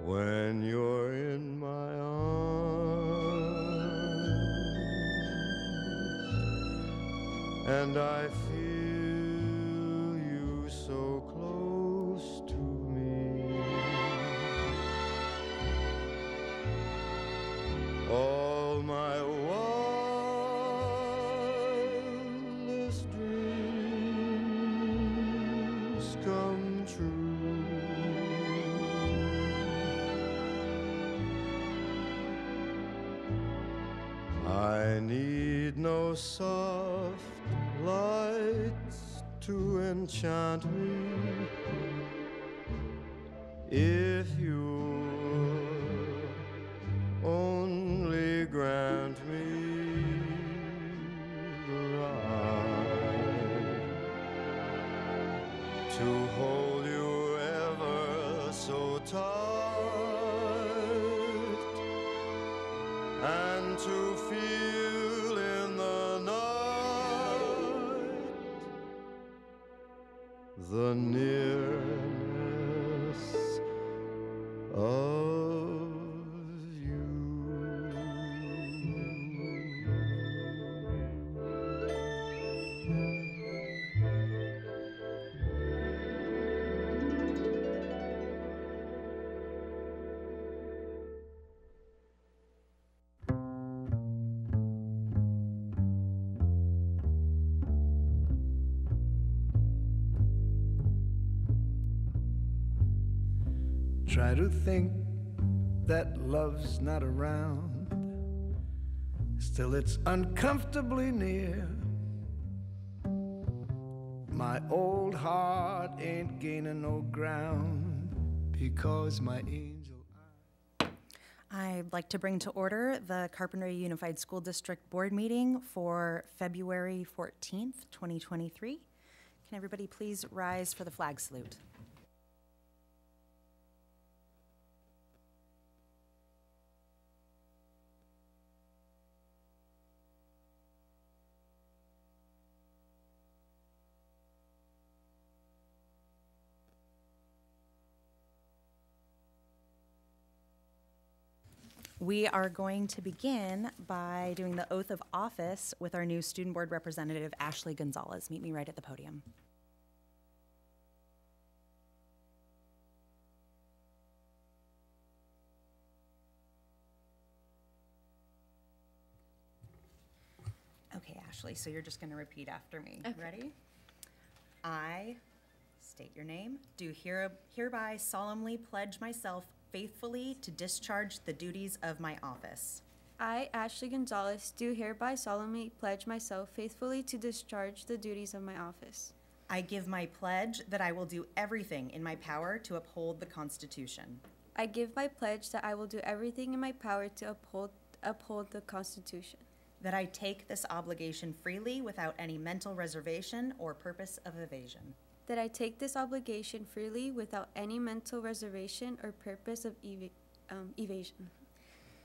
when you're in my arms, and I feel you so close to me. All my wildest dreams come true. I need no soft lights to enchant me. If you only grant me the right to hold you ever so tight and to feel in the night the nearness of you. Try to think that love's not around, still it's uncomfortably near. My old heart ain't gaining no ground because my angel I'd like to bring to order the Carpinteria Unified School District Board meeting for February 14th, 2023. Can everybody please rise for the flag salute? We are going to begin by doing the oath of office with our new student board representative, Ashley Gonzalez. Meet me right at the podium. Okay, Ashley, so you're just going to repeat after me. Okay. Ready? I state your name. Do hereby solemnly pledge myself faithfully to discharge the duties of my office. I, Ashley Gonzalez, do hereby solemnly pledge myself faithfully to discharge the duties of my office. I give my pledge that I will do everything in my power to uphold the Constitution. I give my pledge that I will do everything in my power to uphold the Constitution. That I take this obligation freely without any mental reservation or purpose of evasion. That I take this obligation freely without any mental reservation or purpose of evasion.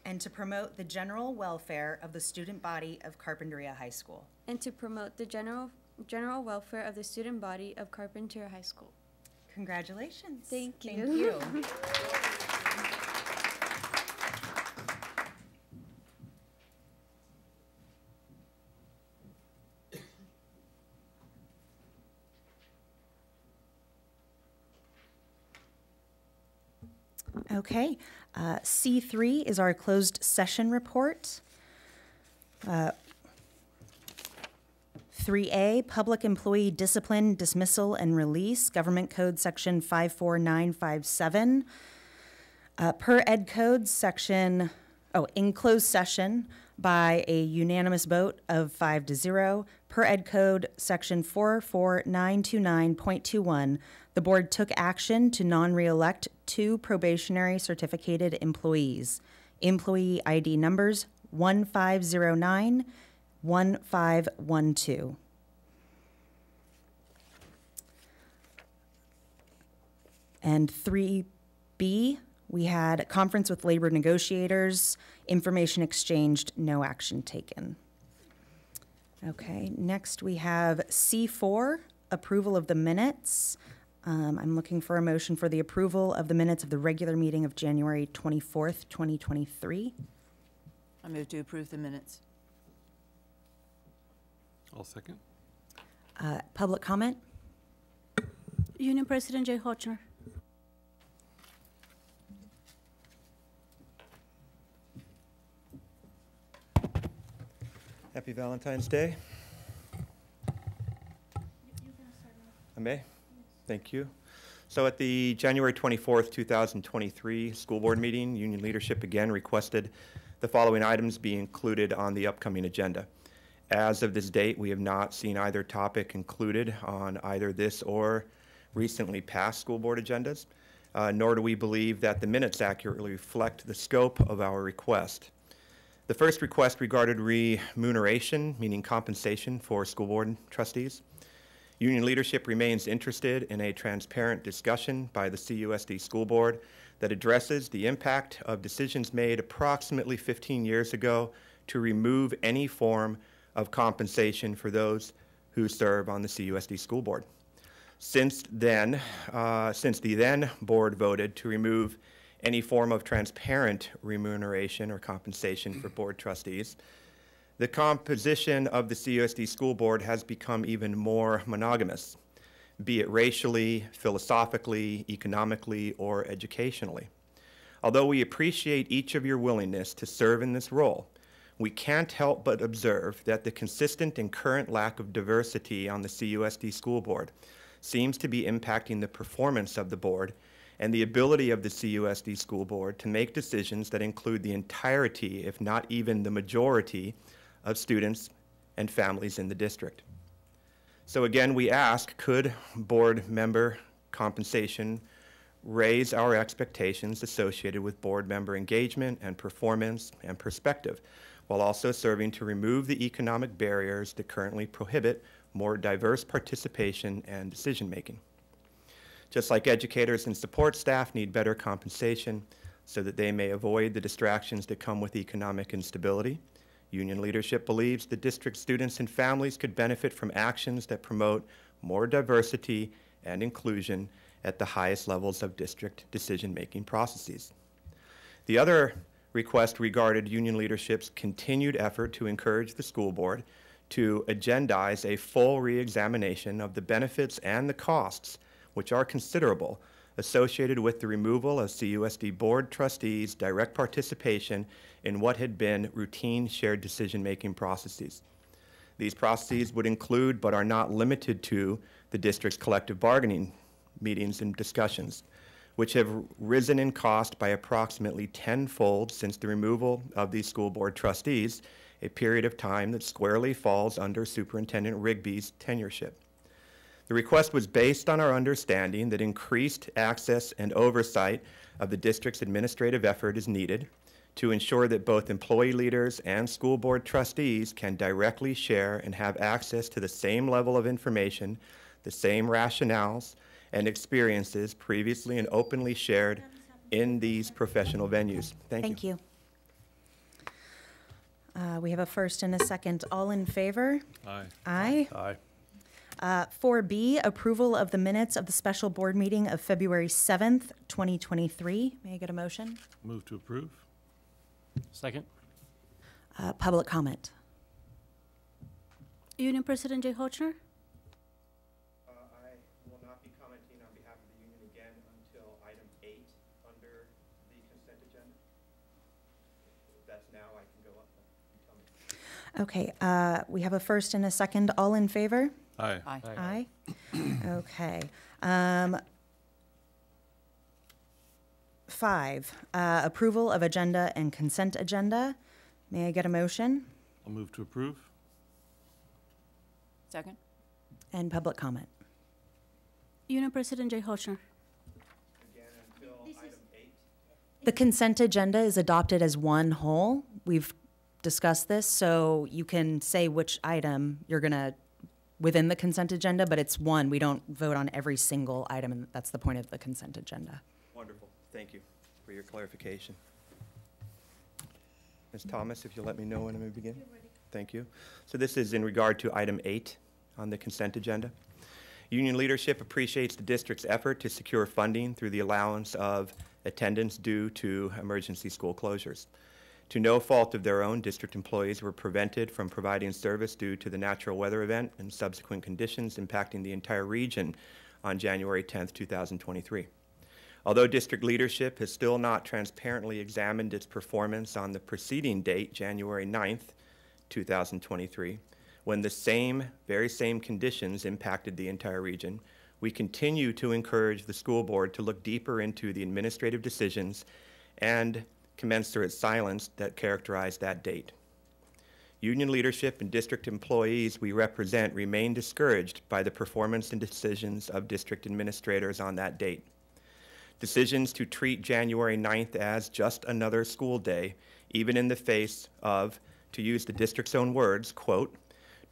And to promote the general welfare of the student body of Carpinteria High School. And to promote the general welfare of the student body of Carpinteria High School. Congratulations. Thank you. Thank you. Okay, C3 is our closed session report. 3A, Public Employee Discipline, Dismissal, and Release, Government Code Section 54957. Per Ed Code Section, in closed session by a unanimous vote of 5-0. Per Ed Code Section 44929.21, the board took action to non-reelect 2 probationary certificated employees. Employee ID numbers 1509, 1512. And 3B, we had a conference with labor negotiators, information exchanged, no action taken. Okay, next we have C4, approval of the minutes I'm looking for a motion for the approval of the minutes of the regular meeting of January 24th, 2023. I move to approve the minutes. I'll second. Public comment? Union President Jay Hochner. Happy Valentine's Day. I may? Thank you. So at the January 24th, 2023 school board meeting, union leadership again requested the following items be included on the upcoming agenda. As of this date, we have not seen either topic included on either this or recently passed school board agendas, nor do we believe that the minutes accurately reflect the scope of our request. The first request regarded remuneration, meaning compensation for school board trustees. Union leadership remains interested in a transparent discussion by the CUSD School Board that addresses the impact of decisions made approximately 15 years ago to remove any form of compensation for those who serve on the CUSD School Board. Since the then board voted to remove any form of transparent remuneration or compensation for board trustees, the composition of the CUSD School Board has become even more monogamous, be it racially, philosophically, economically, or educationally. Although we appreciate each of your willingness to serve in this role, we can't help but observe that the consistent and current lack of diversity on the CUSD School Board seems to be impacting the performance of the board and the ability of the CUSD School Board to make decisions that include the entirety, if not even the majority, of students and families in the district. So again, we ask, could board member compensation raise our expectations associated with board member engagement and performance and perspective, while also serving to remove the economic barriers that currently prohibit more diverse participation and decision-making? Just like educators and support staff need better compensation so that they may avoid the distractions that come with economic instability, union leadership believes the district students and families could benefit from actions that promote more diversity and inclusion at the highest levels of district decision-making processes. The other request regarded union leadership's continued effort to encourage the school board to agendize a full re-examination of the benefits and the costs, which are considerable, associated with the removal of CUSD board trustees' direct participation in what had been routine shared decision-making processes. These processes would include, but are not limited to, the district's collective bargaining meetings and discussions, which have risen in cost by approximately tenfold since the removal of these school board trustees, a period of time that squarely falls under Superintendent Rigby's tenureship. The request was based on our understanding that increased access and oversight of the district's administrative effort is needed to ensure that both employee leaders and school board trustees can directly share and have access to the same level of information, the same rationales and experiences previously and openly shared in these professional venues. Thank you. We have a first and a second. All in favor? Aye. Aye. Aye. 4B, approval of the minutes of the special board meeting of February 7th, 2023. May I get a motion? Move to approve. Second. Public comment. Union President Jay Hochner. I will not be commenting on behalf of the union again until item 8 under the consent agenda. If that's now, I can go up. You tell me. Okay, we have a first and a second. All in favor? Aye. Aye. Okay. 5, approval of agenda and consent agenda. May I get a motion? I'll move to approve. Second. And public comment. Union President Jay Hochner. Again, until item 8. The consent agenda is adopted as one whole. We've discussed this, so you can say which item you're going to within the consent agenda, but it's one. We don't vote on every single item, and that's the point of the consent agenda. Wonderful. Thank you for your clarification. Ms. Thomas, if you'll let me know when I may begin. Thank you. So this is in regard to item 8 on the consent agenda. Union leadership appreciates the district's effort to secure funding through the allowance of attendance due to emergency school closures. To no fault of their own, district employees were prevented from providing service due to the natural weather event and subsequent conditions impacting the entire region on January 10th, 2023. Although district leadership has still not transparently examined its performance on the preceding date, January 9th, 2023, when the very same conditions impacted the entire region, we continue to encourage the school board to look deeper into the administrative decisions and commensurate silence that characterized that date. Union leadership and district employees we represent remain discouraged by the performance and decisions of district administrators on that date. Decisions to treat January 9th as just another school day, even in the face of, to use the district's own words, quote,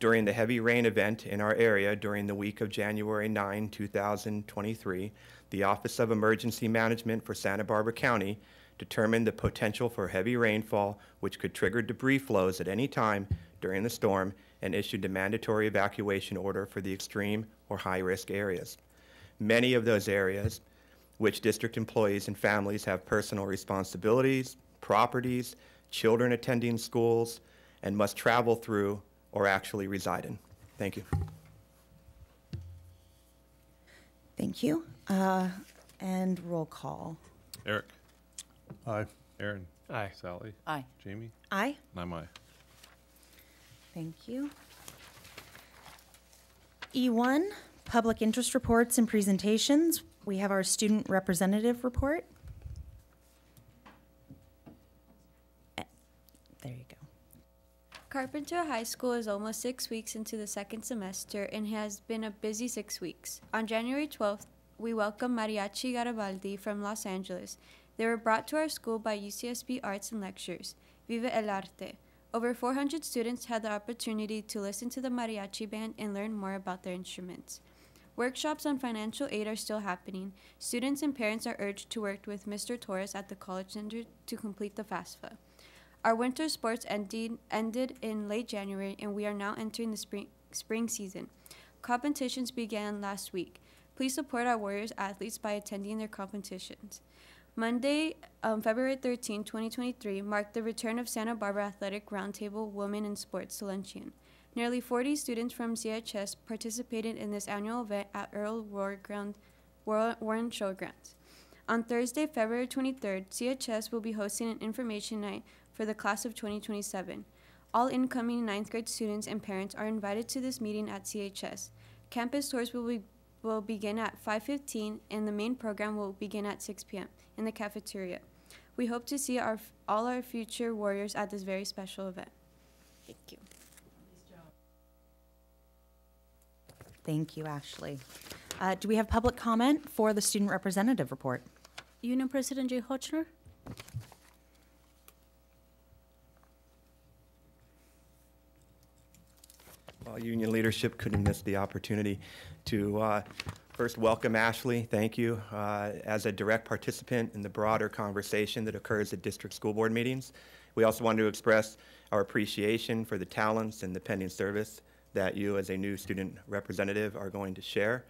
during the heavy rain event in our area during the week of January 9, 2023, the Office of Emergency Management for Santa Barbara County determined the potential for heavy rainfall, which could trigger debris flows at any time during the storm, and issued a mandatory evacuation order for the extreme or high-risk areas. Many of those areas, which district employees and families have personal responsibilities, properties, children attending schools, and must travel through or actually reside in. Thank you. Thank you. And roll call. Eric? Aye. Aaron? Aye. Sally? Aye. Jamie? Aye. And I'm aye. Thank you. E1, public interest reports and presentations. We have our student representative report. There you go. Carpenter High School is almost 6 weeks into the second semester and has been a busy 6 weeks. On January 12th, we welcome Mariachi Garibaldi from Los Angeles. They were brought to our school by UCSB Arts and Lectures, Vive el Arte. Over 400 students had the opportunity to listen to the mariachi band and learn more about their instruments. Workshops on financial aid are still happening. Students and parents are urged to work with Mr. Torres at the College Center to complete the FAFSA. Our winter sports ended in late January, and we are now entering the spring season. Competitions began last week. Please support our Warriors athletes by attending their competitions. Monday, February 13, 2023, marked the return of Santa Barbara Athletic Roundtable Women in Sports Luncheon. Nearly 40 students from CHS participated in this annual event at Earl Warren Showgrounds. On Thursday, February 23rd, CHS will be hosting an information night for the class of 2027. All incoming 9th grade students and parents are invited to this meeting at CHS. Campus tours will begin at 5:15, and the main program will begin at 6 p.m. in the cafeteria. We hope to see all our future Warriors at this very special event. Thank you. Thank you, Ashley. Do we have public comment for the student representative report? Union President Jay Hochner. Well, union leadership couldn't miss the opportunity to first welcome Ashley. Thank you. As a direct participant in the broader conversation that occurs at district school board meetings, we also wanted to express our appreciation for the talents and the pending service that you as a new student representative are going to share.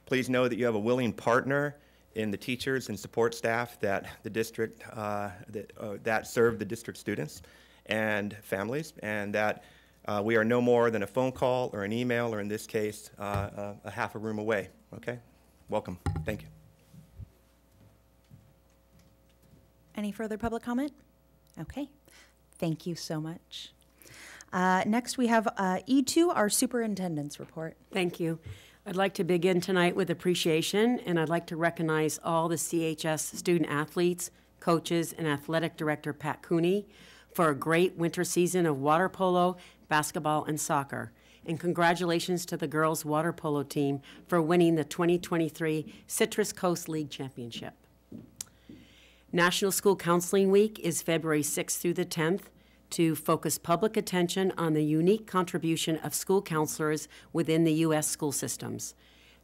Please know that you have a willing partner in the teachers and support staff that the district that serve the district students and families, and that we are no more than a phone call or an email, or in this case, a half a room away. Okay? Welcome. Thank you. Any further public comment? Okay. Thank you so much. Next, we have E2, our superintendent's report. Thank you. I'd like to begin tonight with appreciation, and I'd like to recognize all the CHS student athletes, coaches, and athletic director Pat Cooney for a great winter season of water polo, basketball, and soccer. And congratulations to the girls' water polo team for winning the 2023 Citrus Coast League Championship. National School Counseling Week is February 6th through the 10th to focus public attention on the unique contribution of school counselors within the U.S. school systems.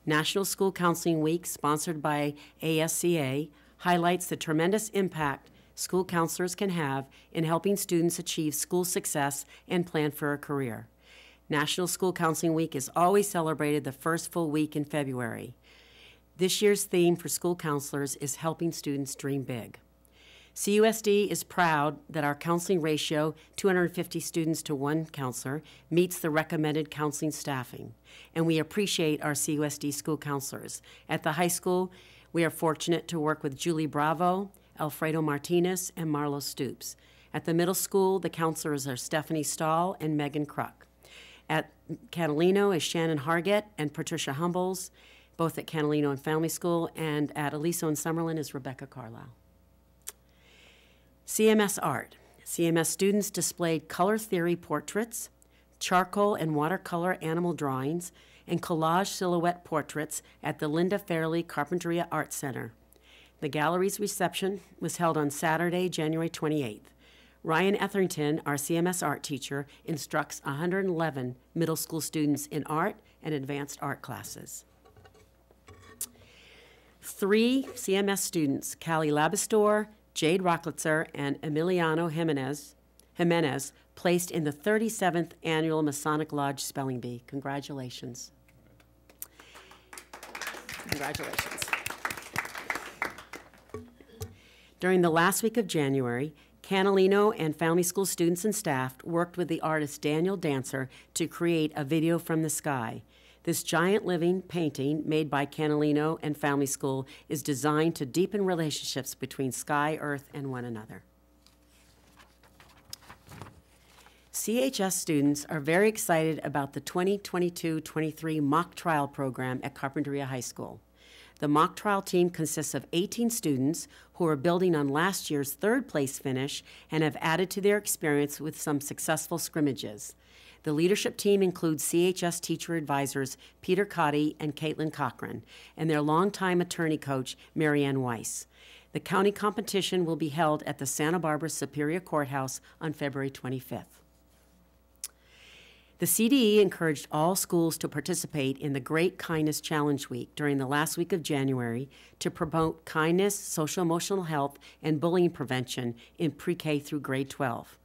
National School Counseling Week, sponsored by ASCA, highlights the tremendous impact school counselors can have in helping students achieve school success and plan for a career. National School Counseling Week is always celebrated the first full week in February. This year's theme for school counselors is helping students dream big. CUSD is proud that our counseling ratio, 250 students to 1 counselor, meets the recommended counseling staffing, and we appreciate our CUSD school counselors. At the high school, we are fortunate to work with Julie Bravo, Alfredo Martinez, and Marlo Stoops. At the middle school, the counselors are Stephanie Stahl and Megan Kruk. At Catalino is Shannon Hargett and Patricia Humbles, both at Catalino and Family School, and at Aliso and Summerlin is Rebecca Carlisle. CMS Art. CMS students displayed color theory portraits, charcoal and watercolor animal drawings, and collage silhouette portraits at the Linda Fairley Carpinteria Art Center. The gallery's reception was held on Saturday, January 28th. Ryan Etherington, our CMS art teacher, instructs 111 middle school students in art and advanced art classes. 3 CMS students, Callie Labastor, Jade Rocklitzer, and Emiliano Jimenez, placed in the 37th Annual Masonic Lodge Spelling Bee. Congratulations. Congratulations. During the last week of January, Catalino and Family School students and staff worked with the artist Daniel Dancer to create a video from the sky. This giant living painting made by Catalino and Family School is designed to deepen relationships between sky, earth, and one another. CHS students are very excited about the 2022-23 mock trial program at Carpinteria High School. The mock trial team consists of 18 students who are building on last year's 3rd place finish and have added to their experience with some successful scrimmages. The leadership team includes CHS teacher advisors Peter Cotty and Caitlin Cochran, and their longtime attorney coach, Marianne Weiss. The county competition will be held at the Santa Barbara Superior Courthouse on February 25th. The CDE encouraged all schools to participate in the Great Kindness Challenge Week during the last week of January to promote kindness, social-emotional health, and bullying prevention in pre-K through grade 12.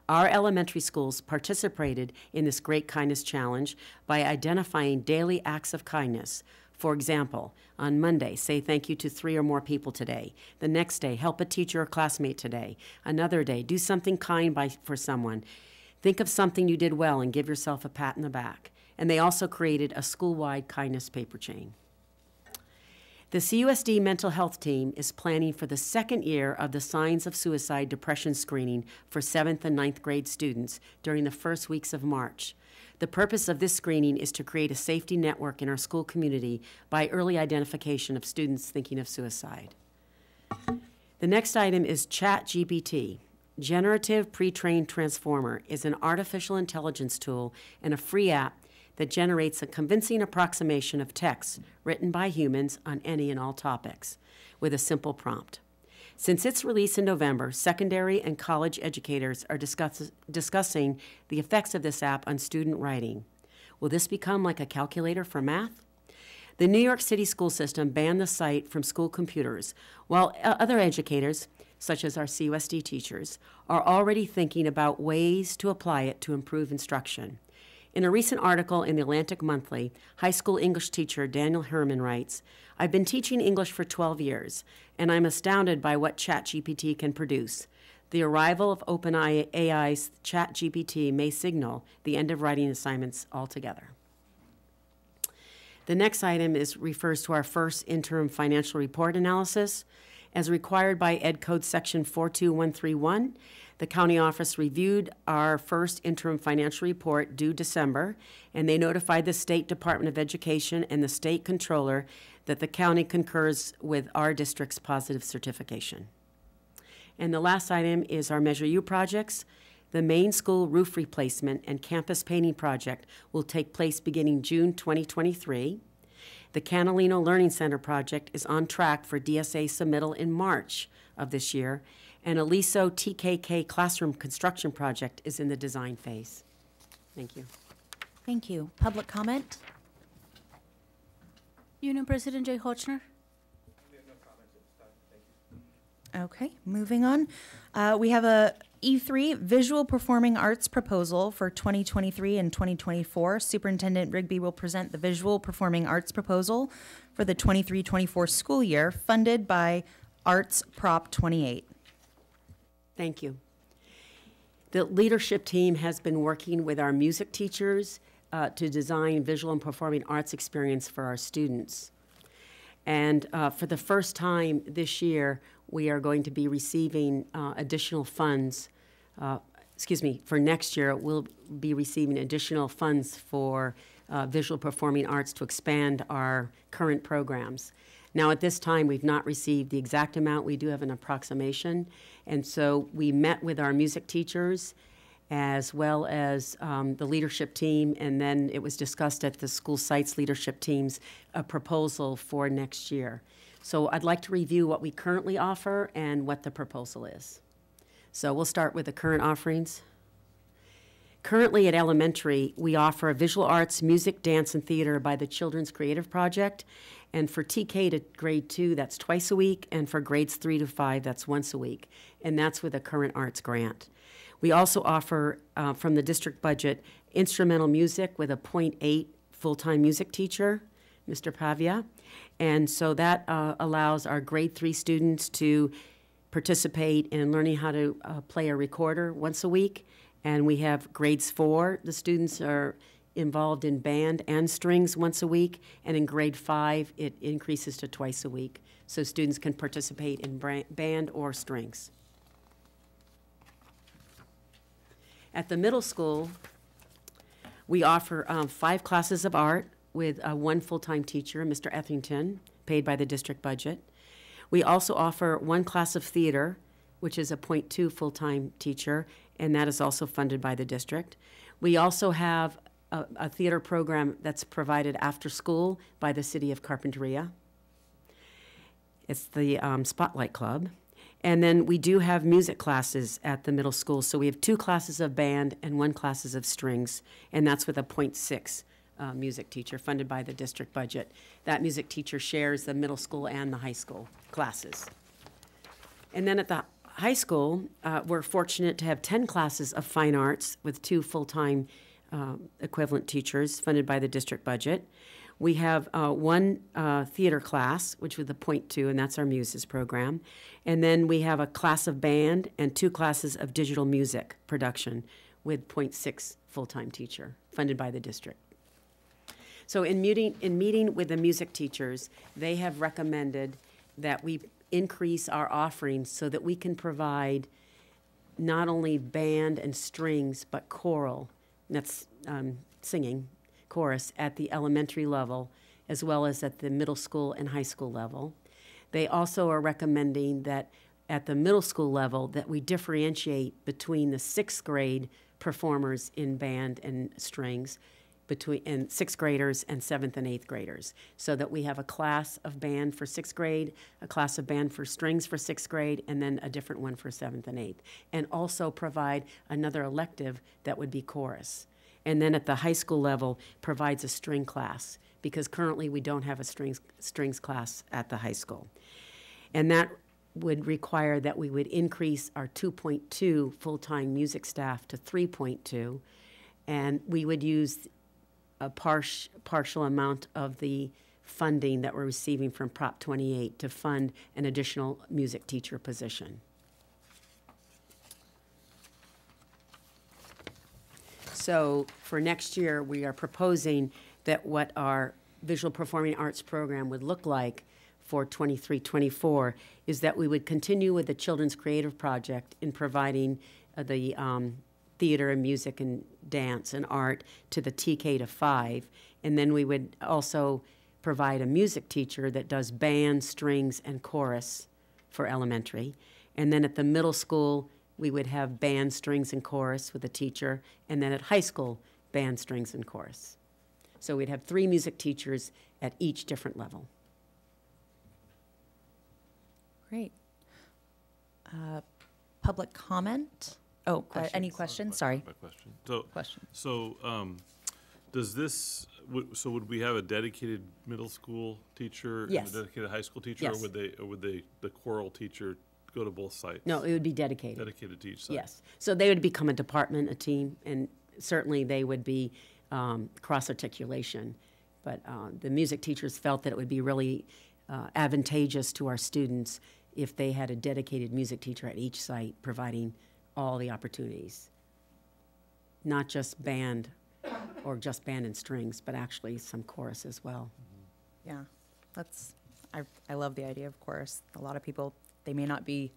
Our elementary schools participated in this Great Kindness Challenge by identifying daily acts of kindness. For example, on Monday, say thank you to 3 or more people today. The next day, help a teacher or classmate today. Another day, do something kind for someone. Think of something you did well and give yourself a pat in the back. And they also created a school-wide kindness paper chain. The CUSD mental health team is planning for the 2nd year of the Signs of Suicide Depression screening for 7th and 9th grade students during the first weeks of March. The purpose of this screening is to create a safety network in our school community by early identification of students thinking of suicide. The next item is ChatGPT. Generative Pre-trained Transformer is an artificial intelligence tool and a free app that generates a convincing approximation of text written by humans on any and all topics with a simple prompt. Since its release in November, secondary and college educators are discussing the effects of this app on student writing. Will this become like a calculator for math? The New York City school system banned the site from school computers, while other educators, such as our CUSD teachers, are already thinking about ways to apply it to improve instruction. In a recent article in the Atlantic Monthly, high school English teacher Daniel Herman writes, "I've been teaching English for 12 years, and I'm astounded by what ChatGPT can produce. The arrival of OpenAI's ChatGPT may signal the end of writing assignments altogether." The next item refers to our first interim financial report analysis. As required by Ed Code Section 42131, the county office reviewed our first interim financial report due December, and they notified the State Department of Education and the State Controller that the county concurs with our district's positive certification. And the last item is our Measure U projects. The main school roof replacement and campus painting project will take place beginning June 2023. The Catalino Learning Center project is on track for DSA submittal in March of this year, and Aliso TKK classroom construction project is in the design phase. Thank you. Thank you. Public comment? Union President Jay Hochner. Okay, moving on. We have a E3 Visual Performing Arts proposal for 2023 and 2024. Superintendent Rigby will present the Visual Performing Arts proposal for the 23-24 school year, funded by Arts Prop 28. Thank you. The leadership team has been working with our music teachers to design visual and performing arts experience for our students. And for the first time this year, we are going to be receiving additional funds. For next year, we'll be receiving additional funds for visual performing arts to expand our current programs. Now, at this time, we've not received the exact amount. We do have an approximation. And so we met with our music teachers as well as the leadership team, and then it was discussed at the school sites leadership team's proposal for next year. So I'd like to review what we currently offer and what the proposal is. So we'll start with the current offerings. Currently at elementary, we offer visual arts, music, dance, and theater by the Children's Creative Project. And for TK to grade 2, that's twice a week. And for grades 3 to 5, that's once a week. And that's with a current arts grant. We also offer, from the district budget, instrumental music with a 0.8 full-time music teacher, Mr. Pavia. And so that allows our grade 3 students to participate in learning how to play a recorder once a week. And we have grades 4, the students are involved in band and strings once a week. And in grade 5, it increases to twice a week. So students can participate in band or strings. At the middle school, we offer 5 classes of art with 1 full-time teacher, Mr. Etherington, paid by the district budget. We also offer 1 class of theater, which is a 0.2 full-time teacher, and that is also funded by the district. We also have a theater program that's provided after school by the city of Carpinteria. It's the Spotlight Club. And then we do have music classes at the middle school. So we have 2 classes of band and 1 classes of strings, and that's with a 0.6 music teacher funded by the district budget. That music teacher shares the middle school and the high school classes. And then at the high school, we're fortunate to have 10 classes of fine arts with 2 full-time equivalent teachers funded by the district budget. We have 1 theater class, which was the 0.2, and that's our Muses program. And then we have a class of band and 2 classes of digital music production with 0.6 full-time teacher funded by the district. So in meeting with the music teachers, they have recommended that we increase our offerings so that we can provide not only band and strings, but choral, that's singing, chorus at the elementary level, as well as at the middle school and high school level. They also are recommending that at the middle school level that we differentiate between the 6th grade performers in band and strings and 6th graders and 7th and 8th graders, so that we have a class of band for 6th grade, a class of band for strings for 6th grade, and then a different one for 7th and 8th, and also provide another elective that would be chorus. And then at the high school level provides a string class, because currently we don't have a strings class at the high school. And that would require that we would increase our 2.2 full-time music staff to 3.2, and we would use a partial amount of the funding that we're receiving from Prop 28 to fund an additional music teacher position. So for next year, we are proposing that what our visual performing arts program would look like for 23-24 is that we would continue with the Children's Creative Project in providing the theater and music and dance and art to the TK to 5. And then we would also provide a music teacher that does band, strings, and chorus for elementary. And then at the middle school, we would have band, strings, and chorus with a teacher. And then at high school, band, strings, and chorus. So we'd have 3 music teachers at each different level. Great. Public comment? Oh, any questions? Sorry. Question. So, does this, would we have a dedicated middle school teacher? Yes. And a dedicated high school teacher? Yes. Or would the choral teacher go to both sites? No, it would be dedicated. Dedicated to each site? Yes. So they would become a department, a team, and certainly they would be cross-articulation. But the music teachers felt that it would be really advantageous to our students if they had a dedicated music teacher at each site providing all the opportunities. Not just band or just band and strings, but actually some chorus as well. Yeah, I love the idea of chorus. A lot of people, they may not be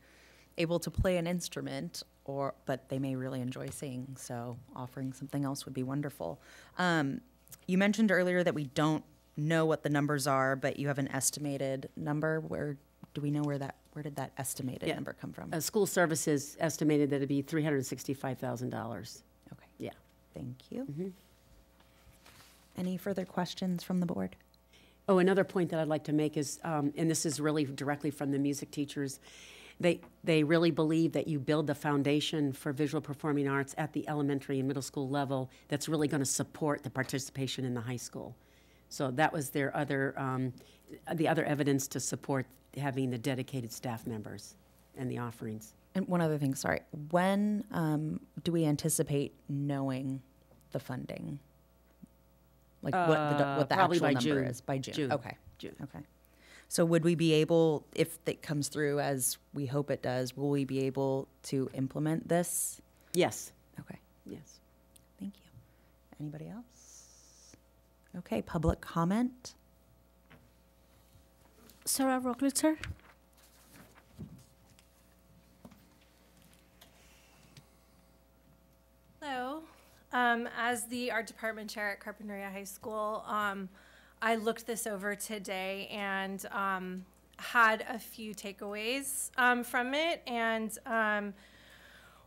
able to play an instrument, but they may really enjoy singing, so offering something else would be wonderful. You mentioned earlier that we don't know what the numbers are, but you have an estimated number. Where did that estimated number come from? School services estimated that it'd be $365,000. Okay. Yeah. Thank you. Any further questions from the board? Oh, another point that I'd like to make is, and this is really directly from the music teachers, they really believe that you build the foundation for visual performing arts at the elementary and middle school level that's really going to support the participation in the high school. So that was their the other evidence to support having the dedicated staff members and the offerings. And one other thing, sorry. When do we anticipate knowing the funding? Like what the probably actual by number June. is? By June. June. Okay. June. Okay. So would we be able, if it comes through as we hope it does, will we be able to implement this? Yes. Okay. Yes. Thank you. Anybody else? Okay, public comment. Sarah Rocklitzer. Hello. As the art department chair at Carpinteria High School, I looked this over today and had a few takeaways from it. And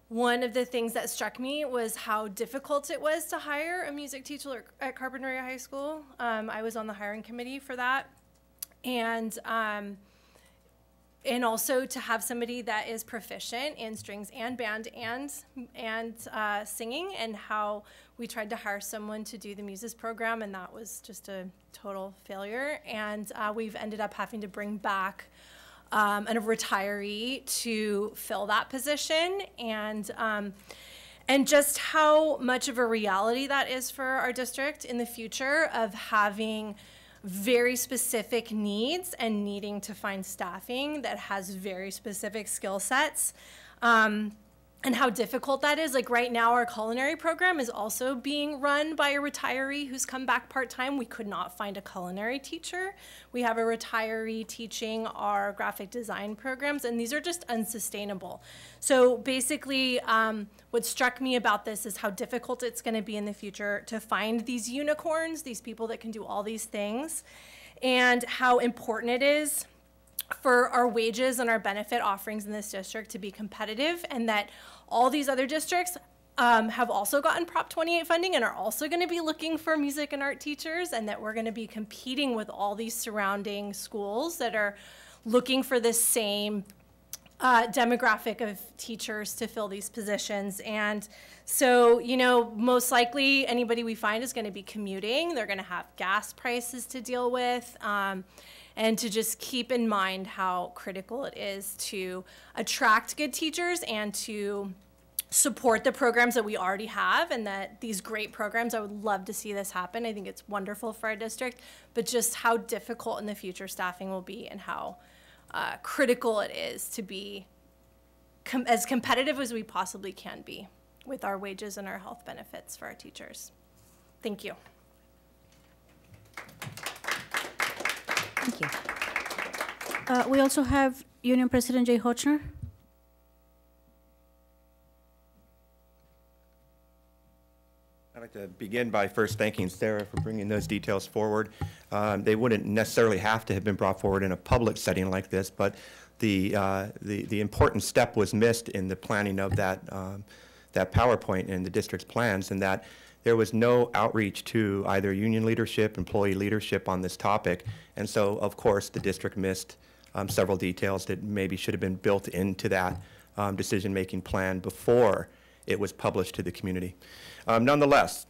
one of the things that struck me was how difficult it was to hire a music teacher at Carpinteria High School. I was on the hiring committee for that. And also to have somebody that is proficient in strings and band and singing, and how we tried to hire someone to do the Muses program, and that was just a total failure. And we've ended up having to bring back a retiree to fill that position, and just how much of a reality that is for our district in the future of having very specific needs and needing to find staffing that has very specific skill sets, and how difficult that is. Like right now, our culinary program is also being run by a retiree who's come back part-time. We could not find a culinary teacher. We have a retiree teaching our graphic design programs, and these are just unsustainable. So basically, what struck me about this is how difficult it's going to be in the future to find these unicorns, these people that can do all these things, and how important it is for our wages and our benefit offerings in this district to be competitive, and that all these other districts have also gotten Prop 28 funding and are also going to be looking for music and art teachers, and that we're going to be competing with all these surrounding schools that are looking for the same demographic of teachers to fill these positions. And so, you know, most likely anybody we find is going to be commuting. They're going to have gas prices to deal with. And to just keep in mind how critical it is to attract good teachers and to support the programs that we already have, and that these great programs, I would love to see this happen. I think it's wonderful for our district, but just how difficult in the future staffing will be, and how critical it is to be as competitive as we possibly can be with our wages and our health benefits for our teachers. Thank you. Thank you. We also have Union President Jay Hochner. I'd like to begin by first thanking Sarah for bringing those details forward. They wouldn't necessarily have to have been brought forward in a public setting like this, but the important step was missed in the planning of that PowerPoint in the district's plans, and that there was no outreach to either union leadership, employee leadership on this topic. And so, of course, the district missed several details that maybe should have been built into that decision-making plan before it was published to the community. Nonetheless,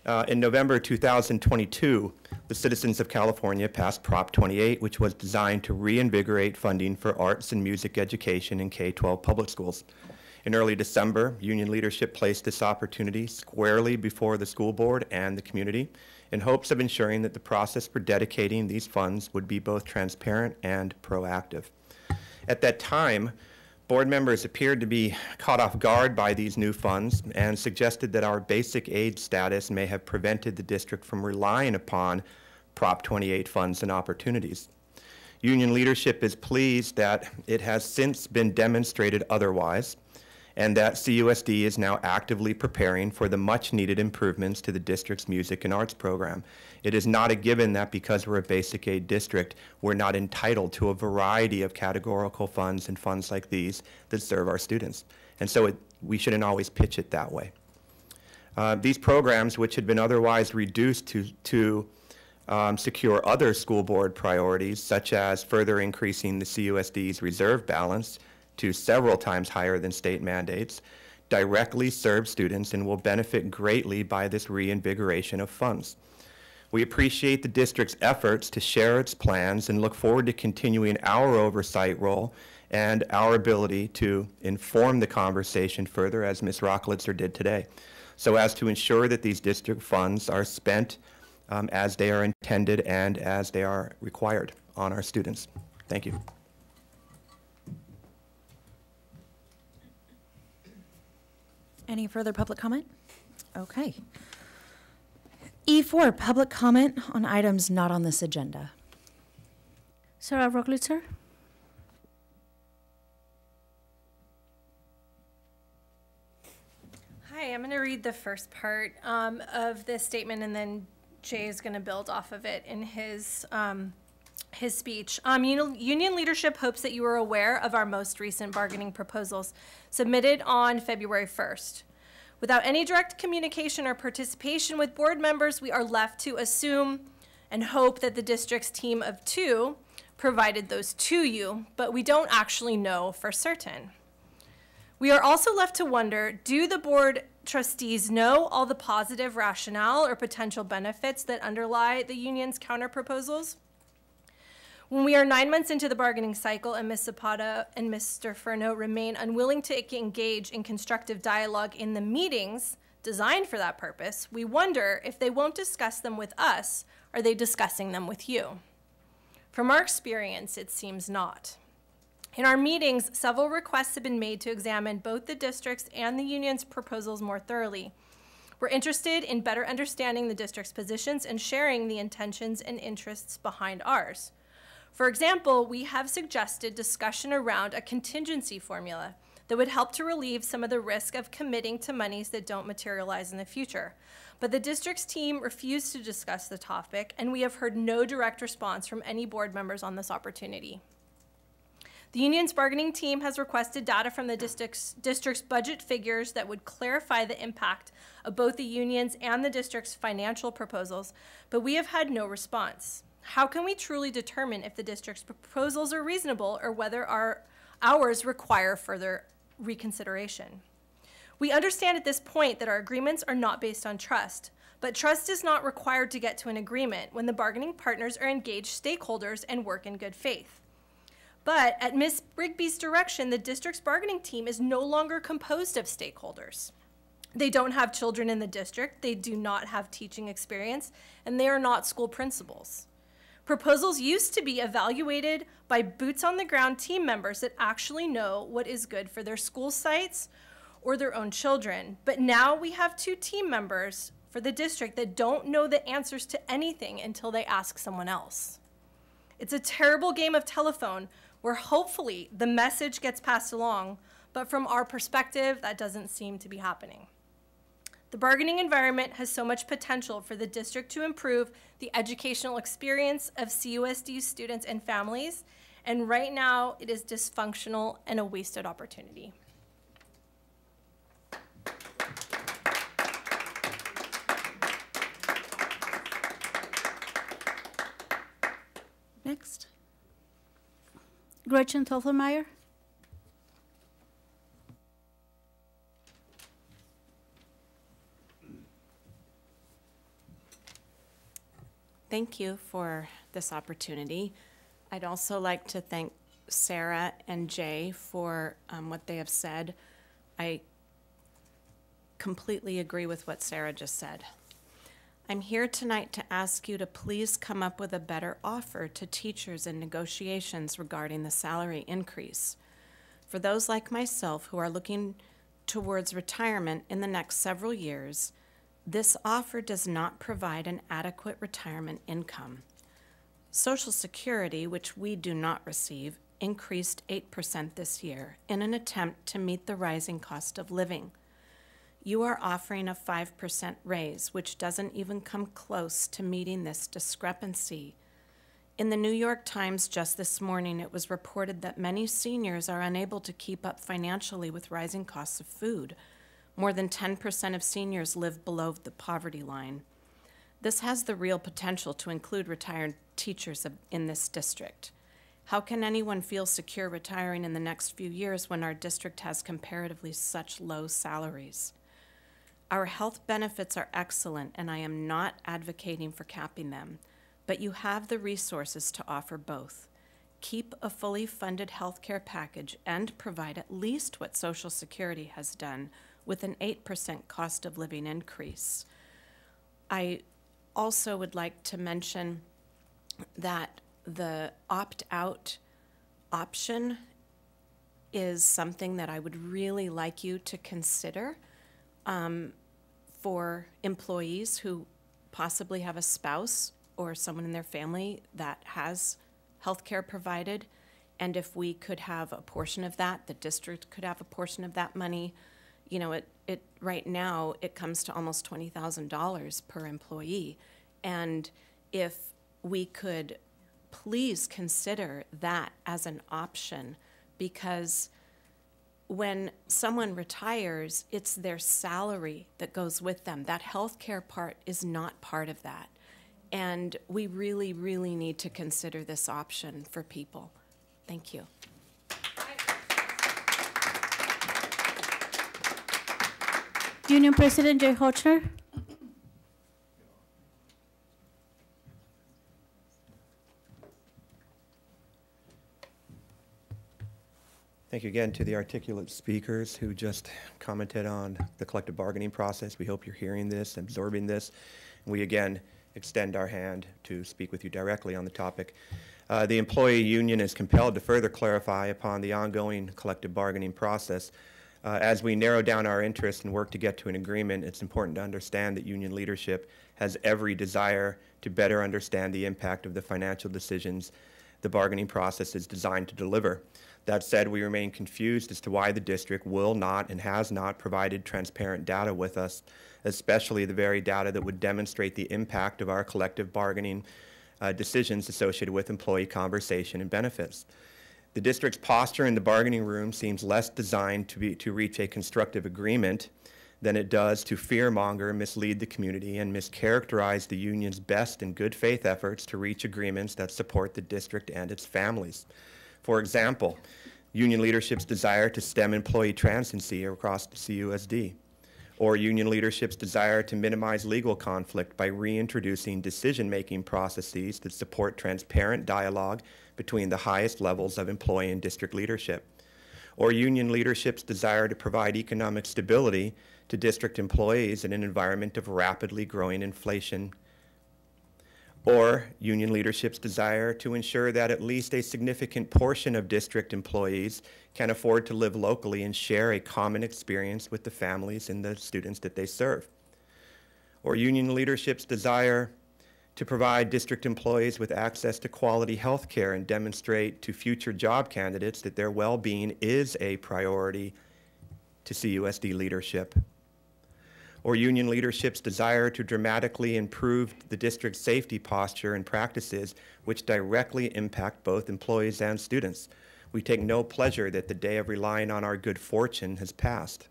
In November 2022, the citizens of California passed Prop 28, which was designed to reinvigorate funding for arts and music education in K-12 public schools. In early December, union leadership placed this opportunity squarely before the school board and the community in hopes of ensuring that the process for dedicating these funds would be both transparent and proactive. At that time, board members appeared to be caught off guard by these new funds and suggested that our basic aid status may have prevented the district from relying upon Prop 28 funds and opportunities. Union leadership is pleased that it has since been demonstrated otherwise, and that CUSD is now actively preparing for the much-needed improvements to the district's music and arts program. It is not a given that because we're a basic aid district, we're not entitled to a variety of categorical funds and funds like these that serve our students. And so we shouldn't always pitch it that way. These programs, which had been otherwise reduced to secure other school board priorities, such as further increasing the CUSD's reserve balance to several times higher than state mandates, directly serve students and will benefit greatly by this reinvigoration of funds. We appreciate the district's efforts to share its plans and look forward to continuing our oversight role and our ability to inform the conversation further, as Ms. Rocklitzer did today, so as to ensure that these district funds are spent as they are intended and as they are required on our students. Thank you. Any further public comment? Okay. E4, public comment on items not on this agenda. Sarah Rocklitzer. Hi, I'm going to read the first part of this statement, and then Jay is going to build off of it in his speech. Union leadership hopes that you are aware of our most recent bargaining proposals submitted on February 1st. Without any direct communication or participation with board members, we are left to assume and hope that the district's team of 2 provided those to you, but we don't actually know for certain. We are also left to wonder, do the board trustees know all the positive rationale or potential benefits that underlie the union's counter proposals? When we are 9 months into the bargaining cycle and Ms. Zapata and Mr. Furno remain unwilling to engage in constructive dialogue in the meetings designed for that purpose, we wonder if they won't discuss them with us, are they discussing them with you? From our experience, it seems not. In our meetings, several requests have been made to examine both the district's and the union's proposals more thoroughly. We're interested in better understanding the district's positions and sharing the intentions and interests behind ours. For example, we have suggested discussion around a contingency formula that would help to relieve some of the risk of committing to monies that don't materialize in the future. But the district's team refused to discuss the topic, and we have heard no direct response from any board members on this opportunity. The union's bargaining team has requested data from the district's budget figures that would clarify the impact of both the union's and the district's financial proposals, but we have had no response. How can we truly determine if the district's proposals are reasonable or whether ours require further reconsideration? We understand at this point that our agreements are not based on trust, but trust is not required to get to an agreement when the bargaining partners are engaged stakeholders and work in good faith. But at Ms. Rigby's direction, the district's bargaining team is no longer composed of stakeholders. They don't have children in the district, they do not have teaching experience, and they are not school principals. Proposals used to be evaluated by boots-on-the-ground team members that actually know what is good for their school sites or their own children. But now we have 2 team members for the district that don't know the answers to anything until they ask someone else. It's a terrible game of telephone where hopefully the message gets passed along, but from our perspective, that doesn't seem to be happening. The bargaining environment has so much potential for the district to improve the educational experience of CUSD students and families, and right now it is dysfunctional and a wasted opportunity. Next. Gretchen Toffelmeyer. Thank you for this opportunity. I'd also like to thank Sarah and Jay for what they have said. I completely agree with what Sarah just said. I'm here tonight to ask you to please come up with a better offer to teachers in negotiations regarding the salary increase. For those like myself who are looking towards retirement in the next several years, this offer does not provide an adequate retirement income. Social Security, which we do not receive, increased 8% this year in an attempt to meet the rising cost of living. You are offering a 5% raise, which doesn't even come close to meeting this discrepancy. In the New York Times just this morning, it was reported that many seniors are unable to keep up financially with rising costs of food. More than 10% of seniors live below the poverty line. This has the real potential to include retired teachers in this district. How can anyone feel secure retiring in the next few years when our district has comparatively such low salaries? Our health benefits are excellent, and I am not advocating for capping them, but you have the resources to offer both. Keep a fully funded health care package and provide at least what Social Security has done with an 8% cost of living increase. I also would like to mention that the opt-out option is something that I would really like you to consider for employees who possibly have a spouse or someone in their family that has health care provided. And if we could have a portion of that, the district could have a portion of that money. You know, it right now, it comes to almost $20,000 per employee. And if we could please consider that as an option, because when someone retires, it's their salary that goes with them. That healthcare part is not part of that. And we really, really need to consider this option for people. Thank you. Union President Jay Hochner. Thank you again to the articulate speakers who just commented on the collective bargaining process. We hope you're hearing this, absorbing this. And we again extend our hand to speak with you directly on the topic. The employee union is compelled to further clarify upon the ongoing collective bargaining process. As we narrow down our interests and work to get to an agreement, it's important to understand that union leadership has every desire to better understand the impact of the financial decisions the bargaining process is designed to deliver. That said, we remain confused as to why the district will not and has not provided transparent data with us, especially the very data that would demonstrate the impact of our collective bargaining decisions associated with employee conversation and benefits. The district's posture in the bargaining room seems less designed to reach a constructive agreement than it does to fearmonger, mislead the community, and mischaracterize the union's best and good faith efforts to reach agreements that support the district and its families. For example, union leadership's desire to stem employee transiency across the CUSD, or union leadership's desire to minimize legal conflict by reintroducing decision-making processes that support transparent dialogue between the highest levels of employee and district leadership, or union leadership's desire to provide economic stability to district employees in an environment of rapidly growing inflation, or union leadership's desire to ensure that at least a significant portion of district employees can afford to live locally and share a common experience with the families and the students that they serve, or union leadership's desire to provide district employees with access to quality health care and demonstrate to future job candidates that their well-being is a priority to CUSD leadership, or union leadership's desire to dramatically improve the district's safety posture and practices which directly impact both employees and students. We take no pleasure that the day of relying on our good fortune has passed.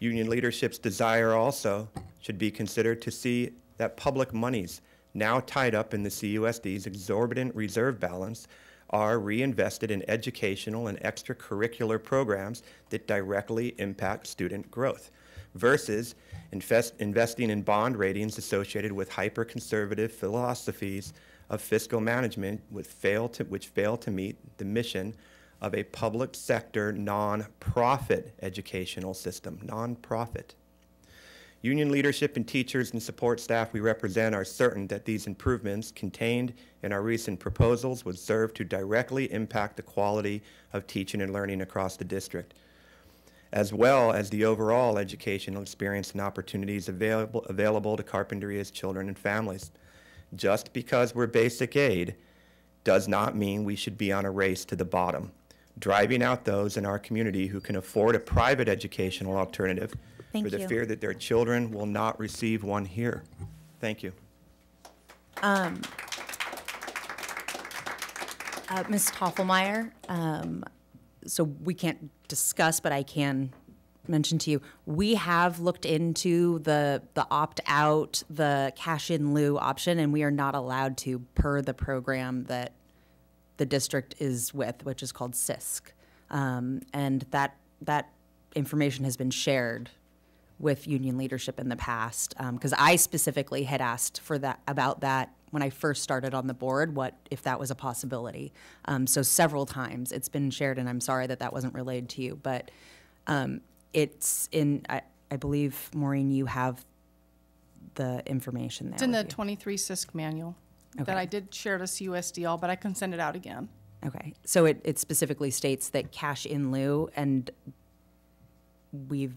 Union leadership's desire also should be considered to see that public monies now tied up in the CUSD's exorbitant reserve balance are reinvested in educational and extracurricular programs that directly impact student growth. versus investing in bond ratings associated with hyper-conservative philosophies of fiscal management which fail to meet the mission of a public sector non-profit educational system, non-profit. Union leadership and teachers and support staff we represent are certain that these improvements contained in our recent proposals would serve to directly impact the quality of teaching and learning across the district, as well as the overall educational experience and opportunities available to Carpinteria's children and families. Just because we're basic aid does not mean we should be on a race to the bottom, driving out those in our community who can afford a private educational alternative for the fear that their children will not receive one here. Thank you. Ms. Toffelmeyer, so we can't discuss, but I can mention to you, we have looked into the opt-out, the cash-in-lieu option, and we are not allowed to per the program that the district is with, which is called CISC. And that information has been shared with union leadership in the past, because I specifically had asked for that about that when I first started on the board, what if that was a possibility. So several times it's been shared, and I'm sorry that that wasn't relayed to you, but it's in, I believe, Maureen, you have the information there. It's in the 23 CISC manual that I did share to CUSD, but I can send it out again. Okay, so it specifically states that cash in lieu, and we've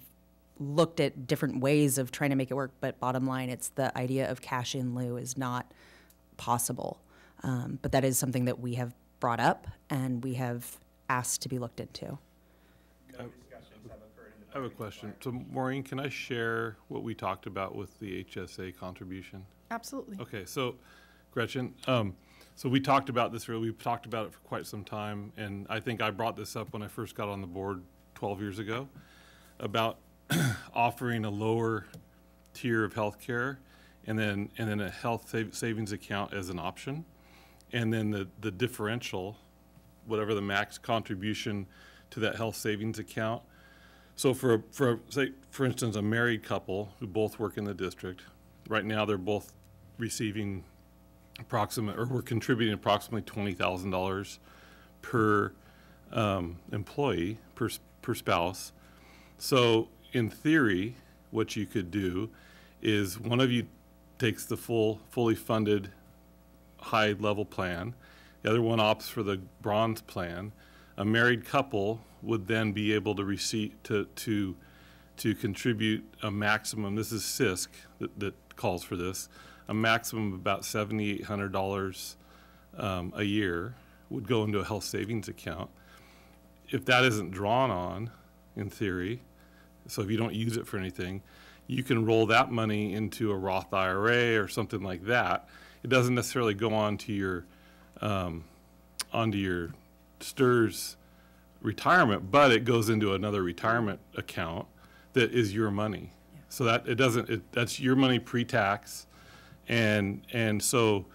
looked at different ways of trying to make it work, but bottom line, it's the idea of cash in lieu is not possible. But that is something that we have brought up and we have asked to be looked into. I have a question. So Maureen, can I share what we talked about with the HSA contribution? Absolutely. Okay, so Gretchen, so we talked about this, we've talked about it for quite some time, and I think I brought this up when I first got on the board 12 years ago about offering a lower tier of health care and then a health savings account as an option, and then the differential, whatever the max contribution to that health savings account. So for say, for instance, a married couple who both work in the district, right now they're both receiving we're contributing approximately $20,000 per employee, per spouse. So in theory, what you could do is one of you takes the fully funded high-level plan. The other one opts for the bronze plan. A married couple would then be able to contribute a maximum. This is CISC that calls for this. A maximum of about $7,800 a year would go into a health savings account. If that isn't drawn on, in theory, so if you don't use it for anything, you can roll that money into a Roth IRA or something like that. It doesn't necessarily go onto your STRS retirement, but it goes into another retirement account that is your money. Yeah. So that that's your money pre-tax, and so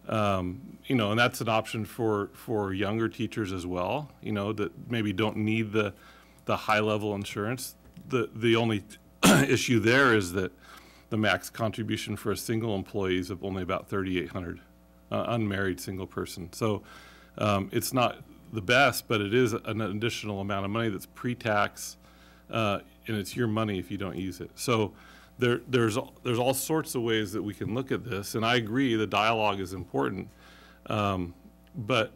and that's an option for younger teachers as well. That maybe don't need the high-level insurance. The only issue there is that the max contribution for a single employee is of only about $3,800, unmarried single person. So it's not the best, but it is an additional amount of money that's pre-tax, and it's your money if you don't use it. So there's all sorts of ways that we can look at this, and I agree the dialogue is important, but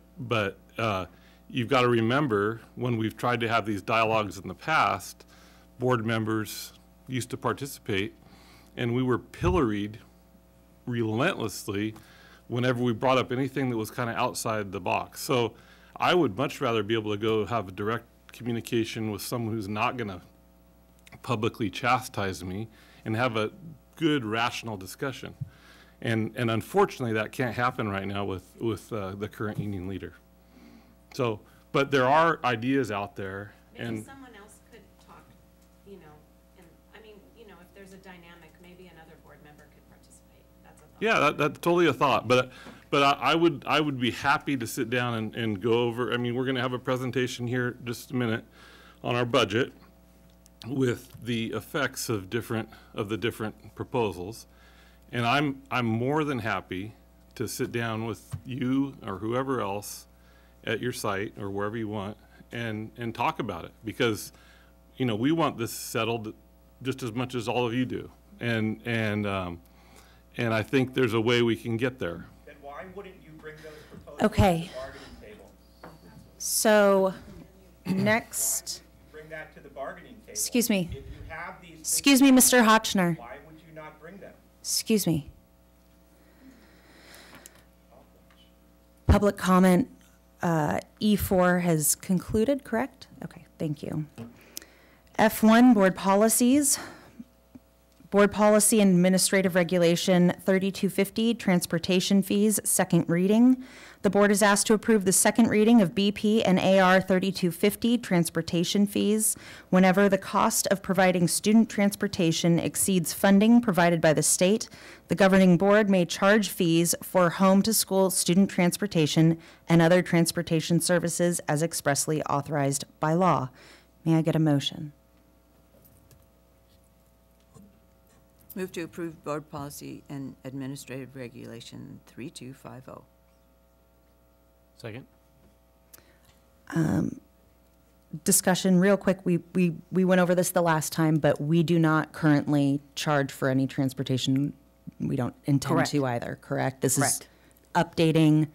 you've got to remember when we've tried to have these dialogues in the past, board members used to participate, and we were pilloried relentlessly whenever we brought up anything that was kind of outside the box. So I would much rather be able to go have a direct communication with someone who's not going to publicly chastise me and have a good, rational discussion. And unfortunately, that can't happen right now with the current union leader. So, but there are ideas out there. Maybe and someone else could talk, and I mean, if there's a dynamic, maybe another board member could participate. That's a thought. Yeah, that's totally a thought. But I would be happy to sit down and go over. I mean, we're going to have a presentation here in just a minute on our budget, with the effects of the different proposals. And I'm more than happy to sit down with you or whoever else at your site or wherever you want and talk about it, because, you know, we want this settled just as much as all of you do. And I think there's a way we can get there. Then why wouldn't you bring those proposals Okay. to the bargaining table? So, next, Bring that to the bargaining table. excuse me. If you have these things, Excuse me, Mr. Hotchner. why would you not bring them? Excuse me. Public comment, E4 has concluded, correct? Okay, thank you. F1, board policies. Board policy and administrative regulation 3250, transportation fees, second reading. The board is asked to approve the second reading of BP and AR 3250, transportation fees, whenever the cost of providing student transportation exceeds funding provided by the state. The governing board may charge fees for home-to-school student transportation and other transportation services as expressly authorized by law. May I get a motion? Move to approve Board Policy and Administrative Regulation 3250. Second. Discussion real quick. We went over this the last time, but we do not currently charge for any transportation. We don't intend Correct. to either, correct? This Correct. is updating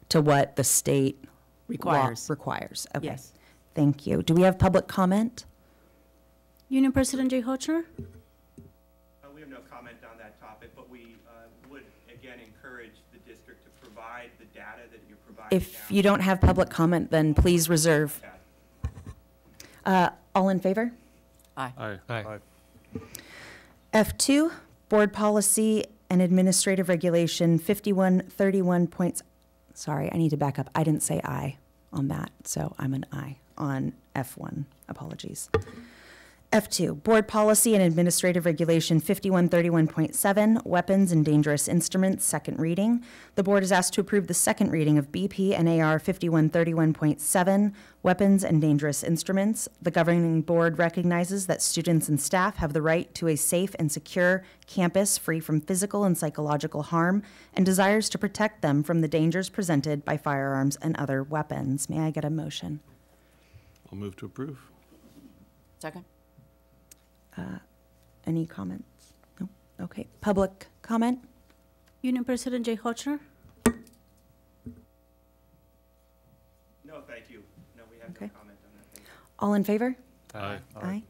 to what the state Requires. law requires. Okay. Yes. Thank you. Do we have public comment? Union President Jay Hochner? We have no comment on that topic, but we would again encourage the district to provide the data that you're providing If now. you don't have public comment, then please reserve. All in favor? Aye. Aye. F2, Board Policy and Administrative Regulation 5131 points. Sorry, I need to back up. I didn't say aye on that, so I'm an aye on F1. Apologies. F2, Board Policy and Administrative Regulation 5131.7, Weapons and Dangerous Instruments, second reading. The board is asked to approve the second reading of BP and AR 5131.7, Weapons and Dangerous Instruments. The governing board recognizes that students and staff have the right to a safe and secure campus free from physical and psychological harm and desires to protect them from the dangers presented by firearms and other weapons. May I get a motion? I'll move to approve. Second. Any comments? No? Okay. Public comment? Union President Jay Hochner? No, thank you. No, we have Okay. no comment on that. Thank you. All in favor? Aye. Aye.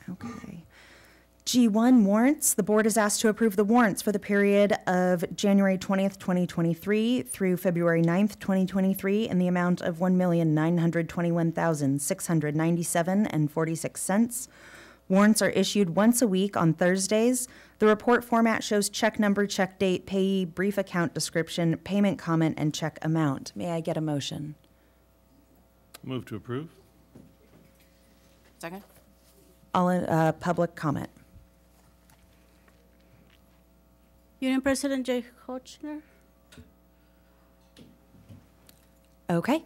Okay. G1 warrants. The board is asked to approve the warrants for the period of January 20th, 2023 through February 9th, 2023 in the amount of $1,921,697.46. Warrants are issued once a week on Thursdays. The report format shows check number, check date, payee, brief account description, payment comment, and check amount. May I get a motion? Move to approve. Second. All in, public comment. Union President Jay Hochner? Okay.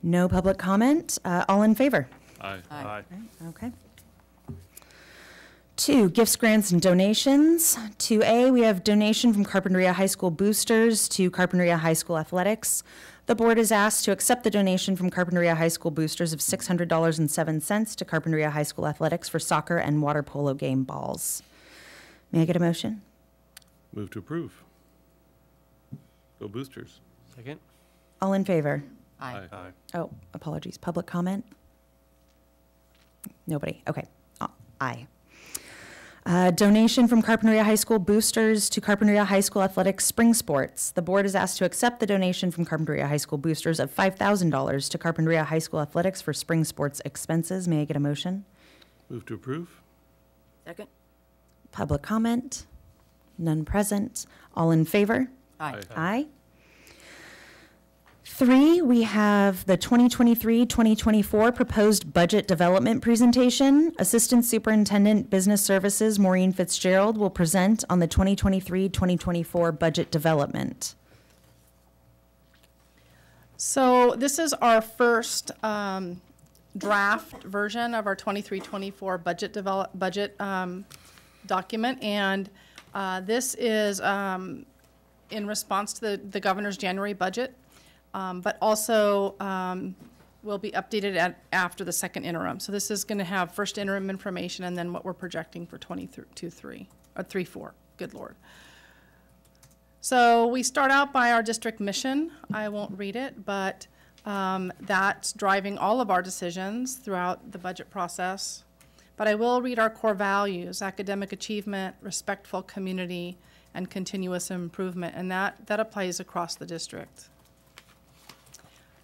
No public comment. All in favor? Aye. Aye. Okay. 2, gifts, grants, and donations. 2A, we have donation from Carpinteria High School Boosters to Carpinteria High School Athletics. The board is asked to accept the donation from Carpinteria High School Boosters of $600.07 to Carpinteria High School Athletics for soccer and water polo game balls. May I get a motion? Move to approve. Go Boosters. Second. All in favor? Aye. Aye. Oh, apologies. Public comment? Nobody. Okay. Aye. Donation from Carpinteria High School Boosters to Carpinteria High School Athletics Spring Sports. The board is asked to accept the donation from Carpinteria High School Boosters of $5,000 to Carpinteria High School Athletics for spring sports expenses. May I get a motion? Move to approve. Second. Public comment? None present. All in favor? Aye. Aye. 3, we have the 2023-2024 proposed budget development presentation. Assistant Superintendent Business Services Maureen Fitzgerald will present on the 2023-2024 budget development. So this is our first draft version of our 23-24 budget document, and this is in response to the governor's January budget, but also will be updated after the second interim. So this is going to have first interim information and then what we're projecting for 24. Good Lord. So we start out by our district mission. I won't read it, but that's driving all of our decisions throughout the budget process. But I will read our core values: academic achievement, respectful community, and continuous improvement, and that applies across the district.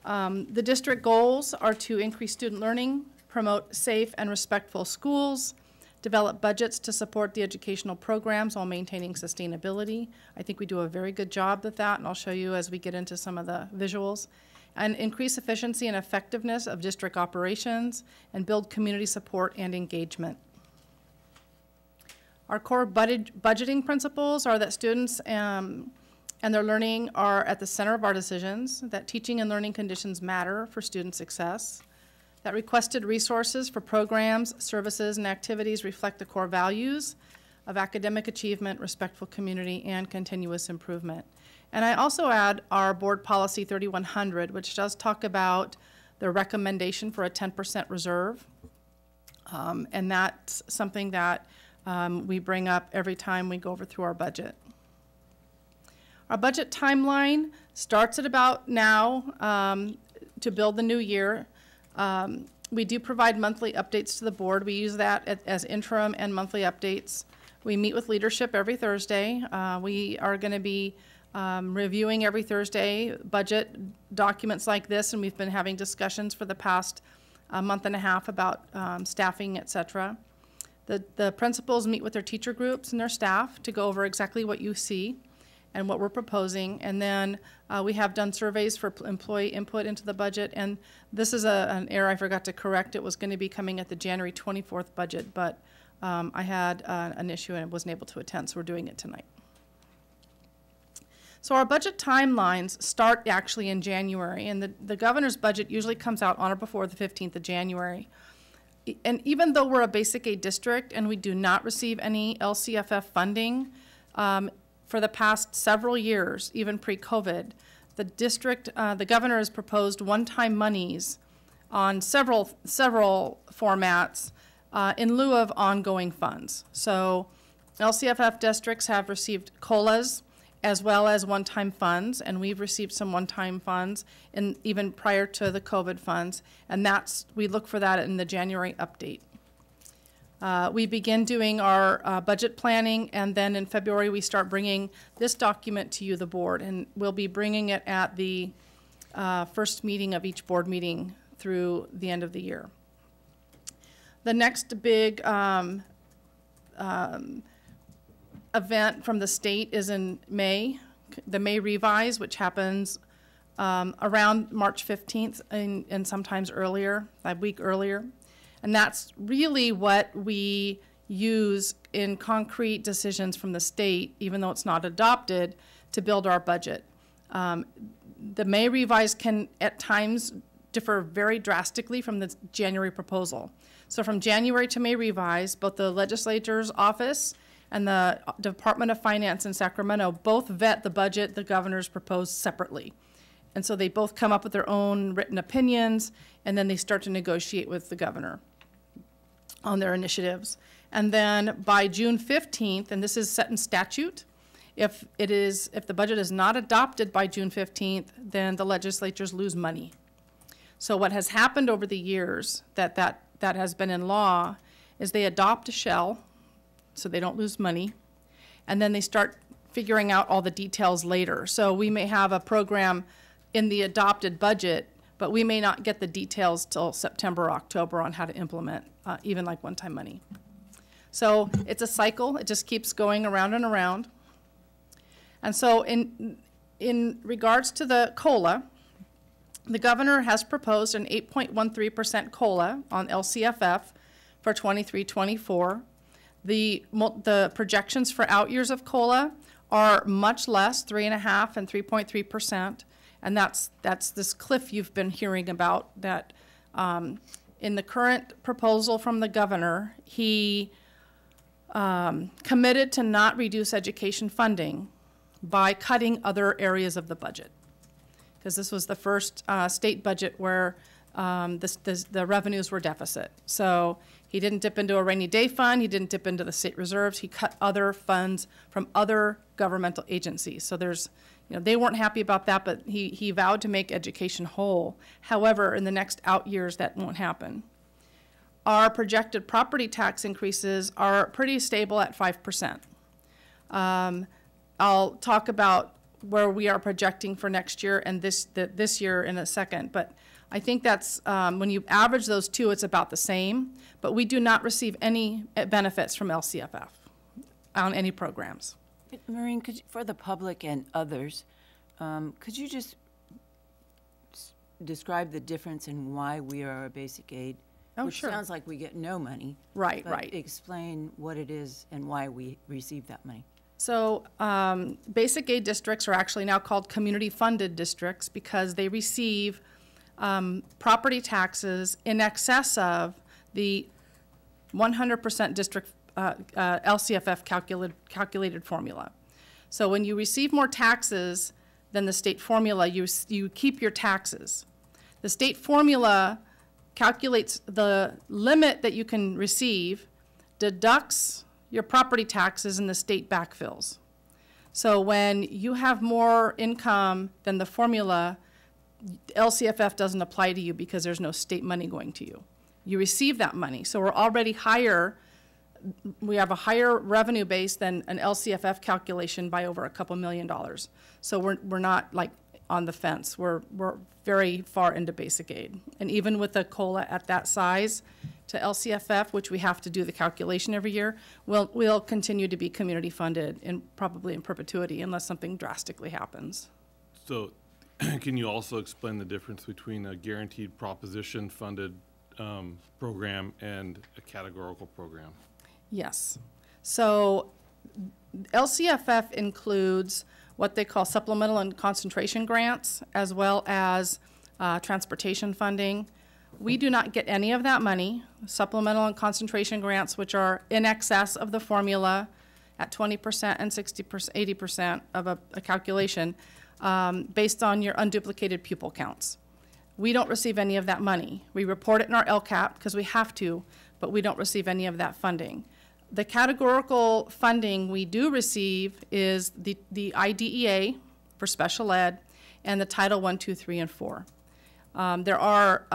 The district goals are to increase student learning, promote safe and respectful schools, develop budgets to support the educational programs while maintaining sustainability. I think we do a very good job with that, and I'll show you as we get into some of the visuals. And increase efficiency and effectiveness of district operations and build community support and engagement. Our core budgeting principles are that students and their learning are at the center of our decisions, that teaching and learning conditions matter for student success, that requested resources for programs, services, and activities reflect the core values of academic achievement, respectful community, and continuous improvement. And I also add our board policy 3100, which does talk about the recommendation for a 10% reserve. And that's something that we bring up every time we go through our budget. Our budget timeline starts at about now to build the new year. We do provide monthly updates to the board. We use that as interim and monthly updates. We meet with leadership every Thursday. We are going to be reviewing every Thursday budget documents like this, and we've been having discussions for the past month and a half about staffing, et cetera. The principals meet with their teacher groups and their staff to go over exactly what you see and what we're proposing. And then we have done surveys for employee input into the budget. And this is an error I forgot to correct. It was going to be coming at the January 24th budget, but I had an issue and wasn't able to attend, so we're doing it tonight. So our budget timelines start actually in January, and the governor's budget usually comes out on or before the 15th of January. And even though we're a basic aid district and we do not receive any LCFF funding, for the past several years, even pre-COVID, the district, the governor has proposed one-time monies on several formats in lieu of ongoing funds. So LCFF districts have received COLAs as well as one-time funds, and we've received some one-time funds even prior to the COVID funds, and we look for that in the January update. We begin doing our budget planning, and then in February we start bringing this document to you, the board, and we'll be bringing it at the first meeting of each board meeting through the end of the year. The next big event from the state is in May, the May revise, which happens around March 15th and sometimes earlier, a week earlier. And that's really what we use in concrete decisions from the state, even though it's not adopted, to build our budget. The May revise can at times differ very drastically from the January proposal. So from January to May revise, both the legislature's office and the Department of Finance in Sacramento both vet the budget the governor's proposed separately. And so they both come up with their own written opinions, and then they start to negotiate with the governor on their initiatives. And then by June 15th, and this is set in statute, if the budget is not adopted by June 15th, then the legislatures lose money. So what has happened over the years that has been in law is they adopt a shell, so they don't lose money, and then they start figuring out all the details later. So we may have a program in the adopted budget, but we may not get the details till September or October on how to implement even like one-time money. So it's a cycle. It just keeps going around and around. And so in regards to the COLA, the governor has proposed an 8.13% COLA on LCFF for 23-24. The projections for out years of COLA are much less, 3.5% and 3.3%, and that's this cliff you've been hearing about that in the current proposal from the governor, he committed to not reduce education funding by cutting other areas of the budget. Because this was the first state budget where the revenues were deficit. So he didn't dip into a rainy day fund, he didn't dip into the state reserves, he cut other funds from other governmental agencies. So there's, they weren't happy about that, but he vowed to make education whole. However, in the next out years, that won't happen. Our projected property tax increases are pretty stable at 5%. I'll talk about where we are projecting for next year and this year in a second, but I think that's, when you average those two, it's about the same, but we do not receive any benefits from LCFF on any programs. Maureen, for the public and others, could you just describe the difference in why we are a basic aid? Oh, which sure. Sounds like we get no money. Right, but right. Explain what it is and why we receive that money. So basic aid districts are actually now called community-funded districts because they receive property taxes in excess of the 100% district LCFF calculated formula. So when you receive more taxes than the state formula, you keep your taxes. The state formula calculates the limit that you can receive, deducts your property taxes, and the state backfills. So when you have more income than the formula, LCFF doesn't apply to you because there's no state money going to you. You receive that money. So we're already higher. We have a higher revenue base than an LCFF calculation by over a couple $1 million. So we're not like on the fence. We're very far into basic aid. And even with the COLA at that size to LCFF, which we have to do the calculation every year, we'll continue to be community funded and probably in perpetuity unless something drastically happens. So can you also explain the difference between a guaranteed proposition funded program and a categorical program? Yes. So LCFF includes what they call supplemental and concentration grants, as well as transportation funding. We do not get any of that money. Supplemental and concentration grants, which are in excess of the formula at 20% and 60%, 80% of a calculation, based on your unduplicated pupil counts. We don't receive any of that money. We report it in our LCAP because we have to, but we don't receive any of that funding. The categorical funding we do receive is the IDEA for special ed and the Title I, II, III, and IV. There are,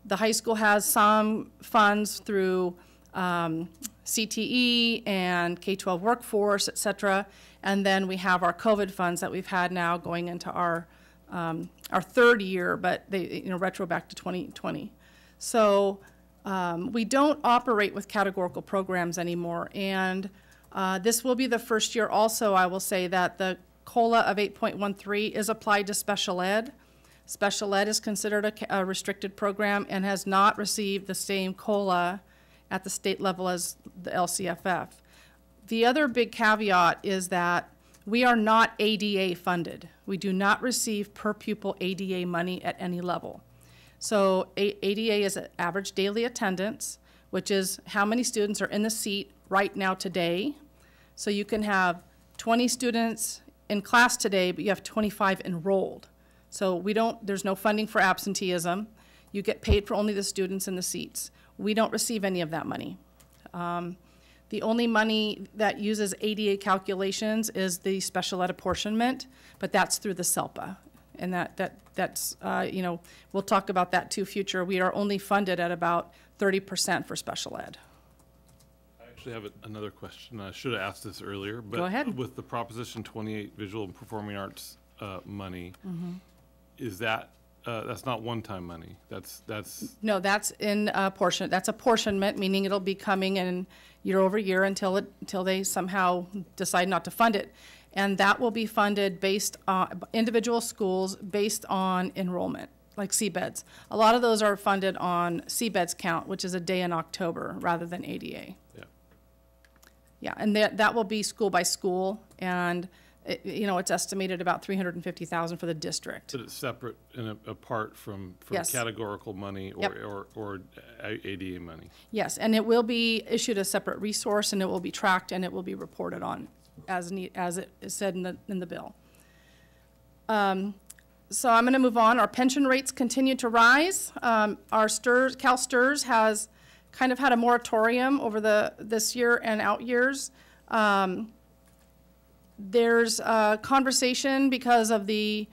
the high school has some funds through CTE and K-12 workforce, et cetera, and then we have our COVID funds that we've had now going into our third year, but they retro back to 2020. So we don't operate with categorical programs anymore, and this will be the first year also, I will say, that the COLA of 8.13 is applied to special ed. Special ed is considered a restricted program and has not received the same COLA at the state level as the LCFF. The other big caveat is that we are not ADA funded. We do not receive per pupil ADA money at any level. So ADA is an average daily attendance, which is how many students are in the seat right now today. So you can have 20 students in class today, but you have 25 enrolled. So there's no funding for absenteeism. You get paid for only the students in the seats. We don't receive any of that money. The only money that uses ADA calculations is the special ed apportionment, but that's through the SELPA. And that's we'll talk about that too future. We are only funded at about 30% for special ed. I actually have another question. I should have asked this earlier, but Go ahead. With the Proposition 28 visual and performing arts money, is that's not one-time money? No, that's in portion. That's apportionment, meaning it'll be coming in year over year until they somehow decide not to fund it. And that will be funded based on individual schools based on enrollment, like CBEDS. A lot of those are funded on CBEDS count, which is a day in October rather than ADA. Yeah. Yeah, and that will be school by school, and It's estimated about $350,000 for the district. But it's separate and apart from Yes. categorical money Yep. or ADA money. Yes, and it will be issued a separate resource, and it will be tracked, and it will be reported on as it is said in the bill. So I'm going to move on. Our pension rates continue to rise. Cal STRS has kind of had a moratorium over this year and out years. There's a conversation because of the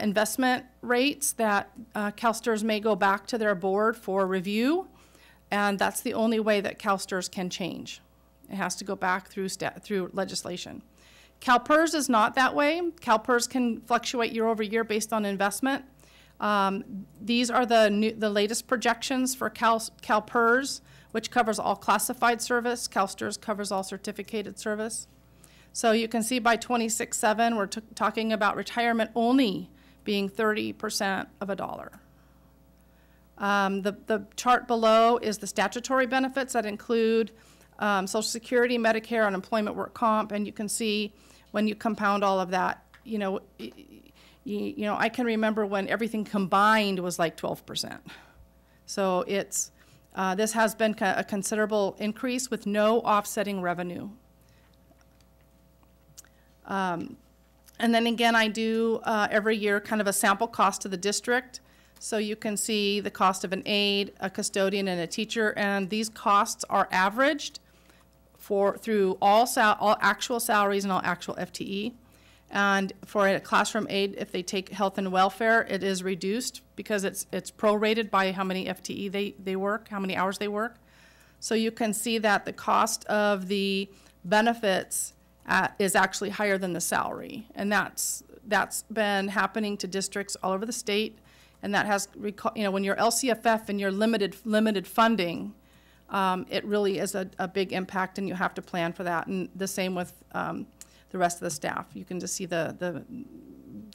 investment rates that Cal STRS may go back to their board for review, and that's the only way that Cal STRS can change. It has to go back through legislation. CalPERS is not that way. CalPERS can fluctuate year over year based on investment. These are the latest projections for CalPERS, which covers all classified service. Cal STRS covers all certificated service. So you can see by 26.7, we're talking about retirement only being 30% of a dollar. The chart below is the statutory benefits that include Social Security, Medicare, unemployment, work comp, and you can see when you compound all of that, I can remember when everything combined was like 12%. So this has been a considerable increase with no offsetting revenue. And then again, I do every year kind of a sample cost to the district. So you can see the cost of an aide, a custodian, and a teacher, and these costs are averaged through all actual salaries and all actual FTE. And for a classroom aide, if they take health and welfare, it is reduced because it's prorated by how many FTE they work, how many hours they work. So you can see that the cost of the benefits is actually higher than the salary, and that's been happening to districts all over the state, and that has when you're LCFF and you're limited funding, it really is a big impact, and you have to plan for that. And the same with the rest of the staff. You can just see the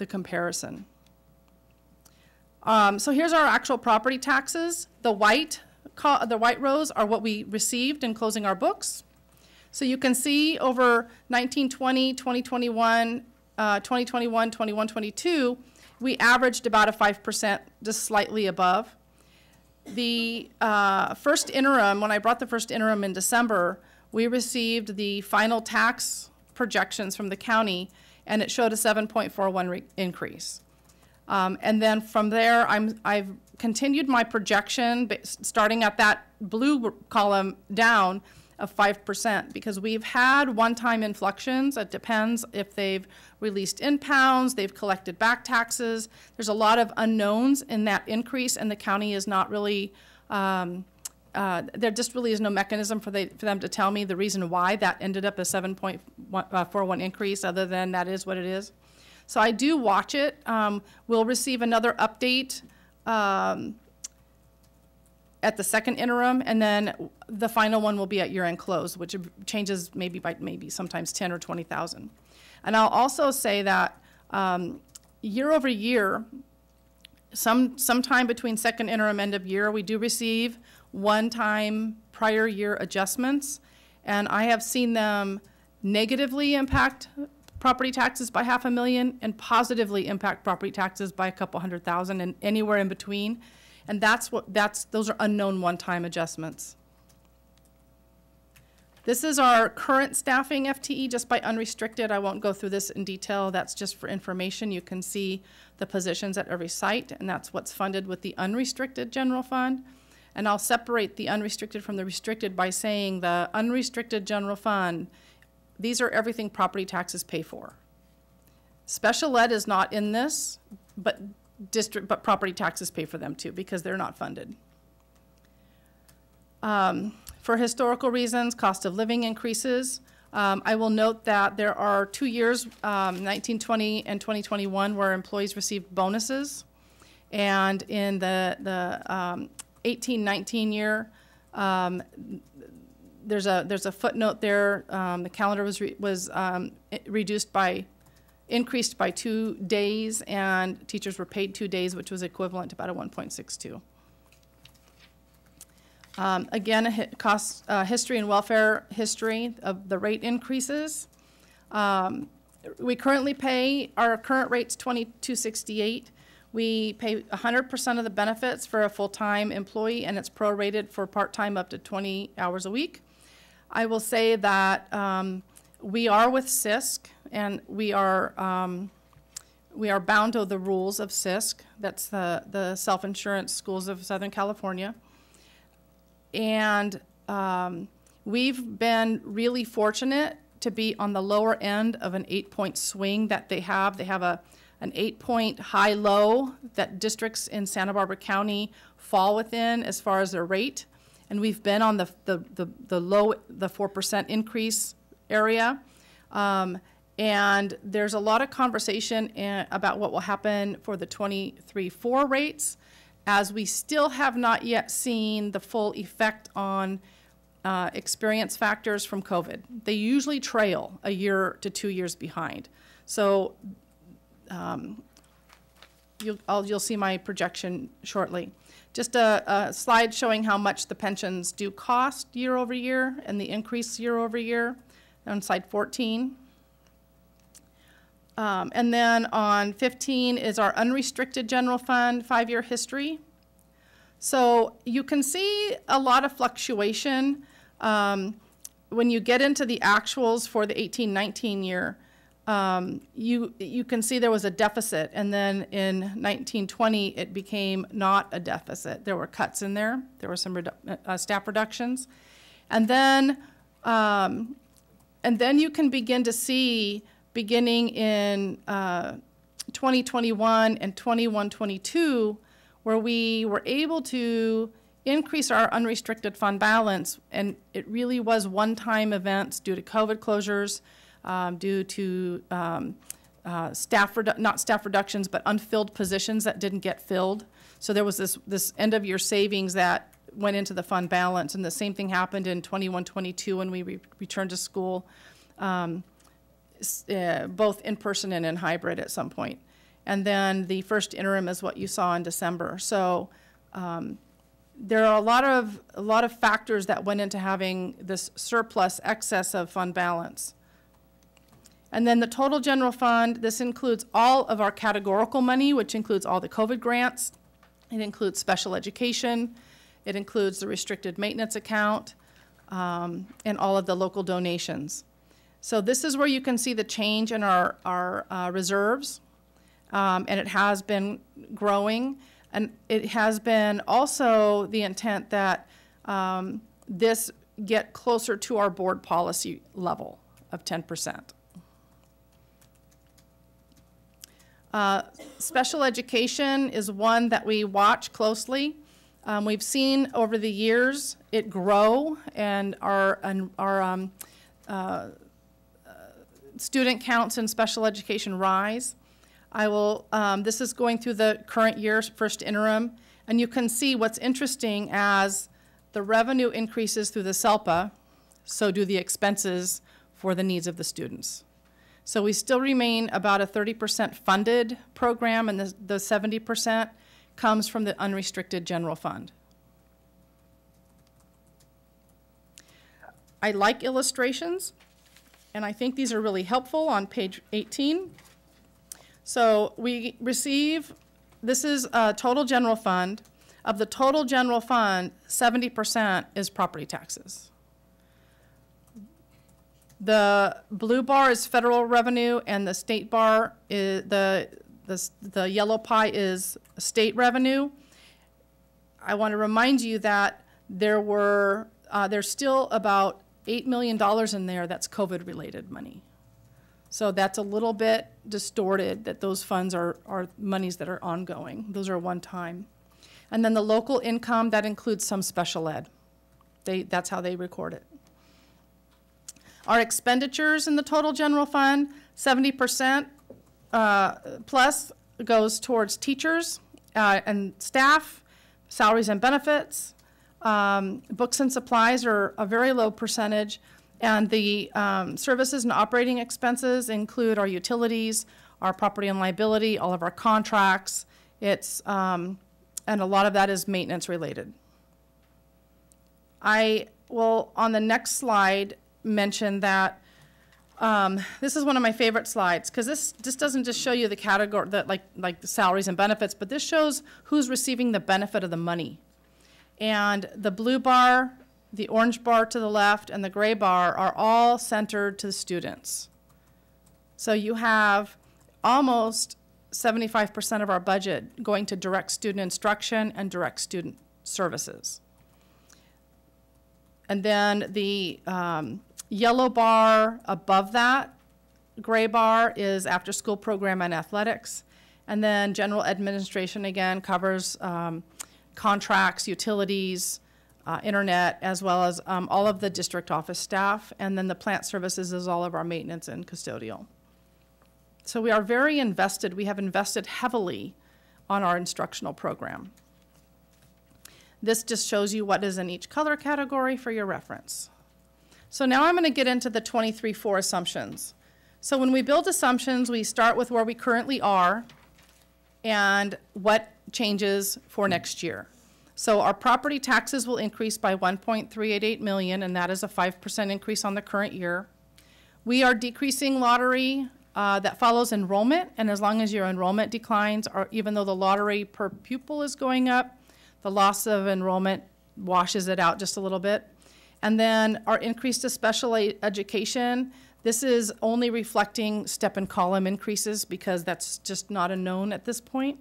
comparison. So here's our actual property taxes. The white rows are what we received in closing our books. So you can see over 1920, 2021, 2021, 21, 22, we averaged about a 5%, just slightly above. The first interim, when I brought the first interim in December, we received the final tax projections from the county, and it showed a 7.41 increase. And then from there, I've continued my projection, starting at that blue column down, of 5%, because we've had one-time inflections. It depends if they've released in pounds, they've collected back taxes. There's a lot of unknowns in that increase, and the county is not really, there just really is no mechanism for them to tell me the reason why that ended up a 7.41 increase, other than that is what it is. So I do watch it. We'll receive another update at the second interim, and then the final one will be at year-end close, which changes maybe sometimes 10 or 20,000. And I'll also say that year over year, sometime between second interim end of year, we do receive one-time prior year adjustments, and I have seen them negatively impact property taxes by $500,000 and positively impact property taxes by a couple $100,000 and anywhere in between. And those are unknown one-time adjustments. This is our current staffing FTE just by unrestricted. I won't go through this in detail. That's just for information. You can see the positions at every site, and that's what's funded with the unrestricted general fund. And I'll separate the unrestricted from the restricted by saying the unrestricted general fund, these are everything property taxes pay for. Special ed is not in this, but property taxes pay for them too, because they're not funded. For historical reasons, cost of living increases. I will note that there are 2 years, 1920 and 2021, where employees received bonuses. And in the 18-19 year, there's a footnote there. The calendar was increased by 2 days, and teachers were paid 2 days, which was equivalent to about a 1.62. Again, history and welfare history of the rate increases. We currently pay, our current rate's $22.68. We pay 100% of the benefits for a full-time employee, and it's prorated for part-time up to 20 hours a week. I will say that we are with CISC, and we are bound to the rules of CISC. That's the Self-Insurance Schools of Southern California. And we've been really fortunate to be on the lower end of an 8-point swing that they have. They have an 8-point high-low that districts in Santa Barbara County fall within as far as their rate. And we've been on the low, the 4% increase area. And there's a lot of conversation about what will happen for the 23-4 rates, as we still have not yet seen the full effect on experience factors from COVID. They usually trail a year to 2 years behind. So you'll see my projection shortly. Just a slide showing how much the pensions do cost year over year and the increase year over year on slide 14. And then on 15 is our unrestricted general fund 5-year history. So you can see a lot of fluctuation when you get into the actuals for the 18-19 year. You can see there was a deficit, and then in 1920 it became not a deficit. There were cuts in there. There were some staff reductions, and then you can begin to see, beginning in 2021 and 21-22, where we were able to increase our unrestricted fund balance, and it really was one-time events due to COVID closures, due to not staff reductions, but unfilled positions that didn't get filled. So there was this end-of-year savings that went into the fund balance, and the same thing happened in 21-22 when we returned to school, both in person and in hybrid at some point. And then the first interim is what you saw in December. So there are a lot of factors that went into having this surplus excess of fund balance. And then the total general fund, this includes all of our categorical money, which includes all the COVID grants. It includes special education. It includes the restricted maintenance account, and all of the local donations. So this is where you can see the change in our reserves, and it has been growing. And it has been also the intent that this get closer to our board policy level of 10%. Special education is one that we watch closely. We've seen over the years it grow, and our student counts in special education rise. This is going through the current year's first interim, and you can see what's interesting: as the revenue increases through the SELPA, so do the expenses for the needs of the students. So we still remain about a 30% funded program, and the 70% comes from the unrestricted general fund. I like illustrations, and I think these are really helpful on page 18. So we receive, this is a total general fund. Of the total general fund, 70% is property taxes. The blue bar is federal revenue, and the state bar is the yellow pie is state revenue. I want to remind you that there's still about $8 million in there that's COVID-related money. So that's a little bit distorted, that those funds are monies that are ongoing. Those are one time. And then the local income, that includes some special ed. That's how they record it. Our expenditures in the total general fund, 70% plus goes towards teachers and staff, salaries and benefits. Books and supplies are a very low percentage. And the services and operating expenses include our utilities, our property and liability, all of our contracts. And a lot of that is maintenance related. I will, on the next slide, mention that This is one of my favorite slides, because this doesn't just show you the category, like the salaries and benefits, but this shows who's receiving the benefit of the money. And the blue bar, the orange bar to the left, and the gray bar are all centered to the students. So you have almost 75% of our budget going to direct student instruction and direct student services. And then the yellow bar above that gray bar is after-school program and athletics. And then general administration, again, covers contracts, utilities, internet, as well as all of the district office staff. And then the plant services is all of our maintenance and custodial. So we are very invested. We have invested heavily on our instructional program. This just shows you what is in each color category for your reference. So now I'm going to get into the 23-4 assumptions. So when we build assumptions, we start with where we currently are and what changes for next year. So our property taxes will increase by $1.388 million, and that is a 5% increase on the current year. We are decreasing lottery that follows enrollment, and as long as your enrollment declines, or even though the lottery per pupil is going up, the loss of enrollment washes it out just a little bit. And then our increase to special education, this is only reflecting step and column increases because that's just not a known at this point.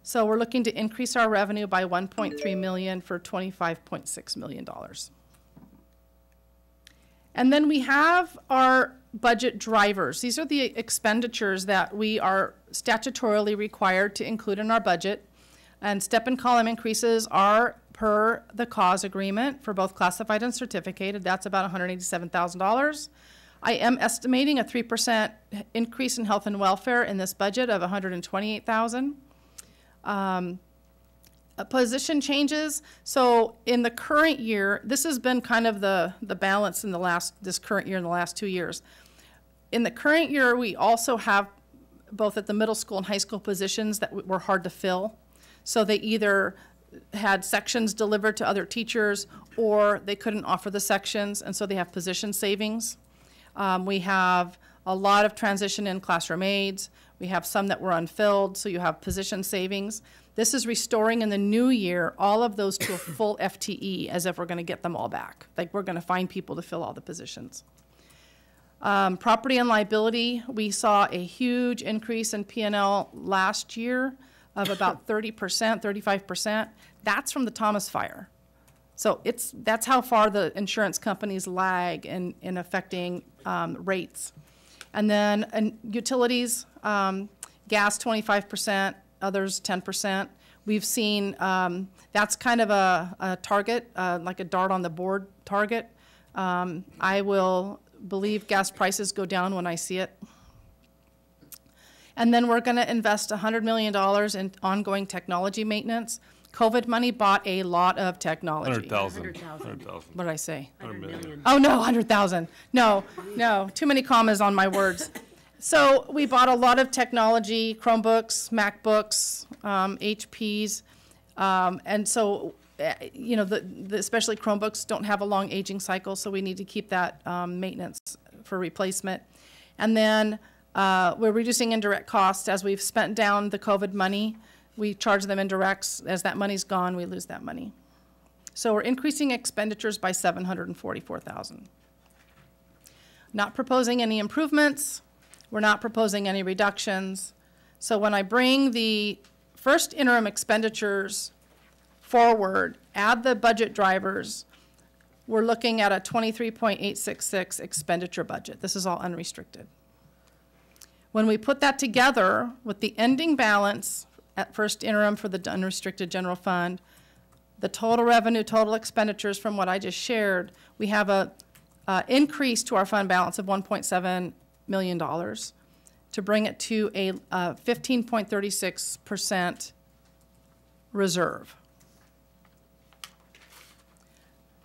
So we're looking to increase our revenue by $1.3 million for $25.6 million. And then we have our budget drivers. These are the expenditures that we are statutorily required to include in our budget. And step and column increases are per the CAUSE agreement for both classified and certificated. That's about $187,000. I am estimating a 3% increase in health and welfare in this budget of $128,000. Position changes. So in the current year, this has been kind of the balance in this current year and the last 2 years. In the current year, we also have both at the middle school and high school positions that were hard to fill. So they either had sections delivered to other teachers or they couldn't offer the sections, and so they have position savings. We have a lot of transition in classroom aides. We have some that were unfilled, so you have position savings. This is restoring in the new year all of those to a full FTE, as if we're going to get them all back. Like we're going to find people to fill all the positions. Property and liability, we saw a huge increase in P&L last year of about 30%, 35%. That's from the Thomas fire. So that's how far the insurance companies lag in affecting rates. And then utilities, gas 25%, others 10%. We've seen, that's kind of a target, like a dart on the board target. I will believe gas prices go down when I see it. And then we're going to invest $100 million in ongoing technology maintenance. COVID money bought a lot of technology. 100,000. What did I say? 100 million. Oh, no, 100,000. No, too many commas on my words. So we bought a lot of technology, Chromebooks, MacBooks, HPs, and so, you know, especially Chromebooks don't have a long aging cycle, so we need to keep that maintenance for replacement. And then we're reducing indirect costs. As we've spent down the COVID money, we charge them indirects. As that money's gone, we lose that money. So we're increasing expenditures by $744,000. Not proposing any improvements. We're not proposing any reductions. So when I bring the first interim expenditures forward, add the budget drivers, we're looking at a 23.866 expenditure budget. This is all unrestricted. When we put that together with the ending balance at first interim for the unrestricted general fund, the total revenue, total expenditures from what I just shared, we have a increase to our fund balance of $1.7 million to bring it to a 15.36% reserve.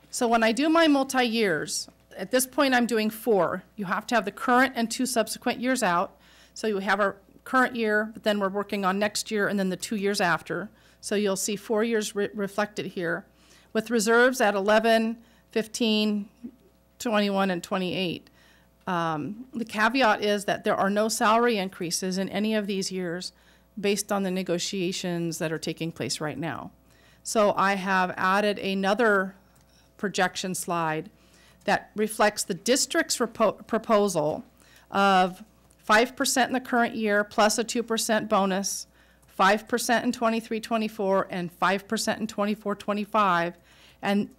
So when I do my multi-years, at this point I'm doing 4. You have to have the current and 2 subsequent years out. So you have our current year, but then we're working on next year and then the 2 years after. So you'll see 4 years reflected here with reserves at 11, 15, 21, and 28. The caveat is that there are no salary increases in any of these years based on the negotiations that are taking place right now. So I have added another projection slide that reflects the district's proposal of 5% in the current year plus a 2% bonus, 5% in 23-24, and 5% in 24-25. And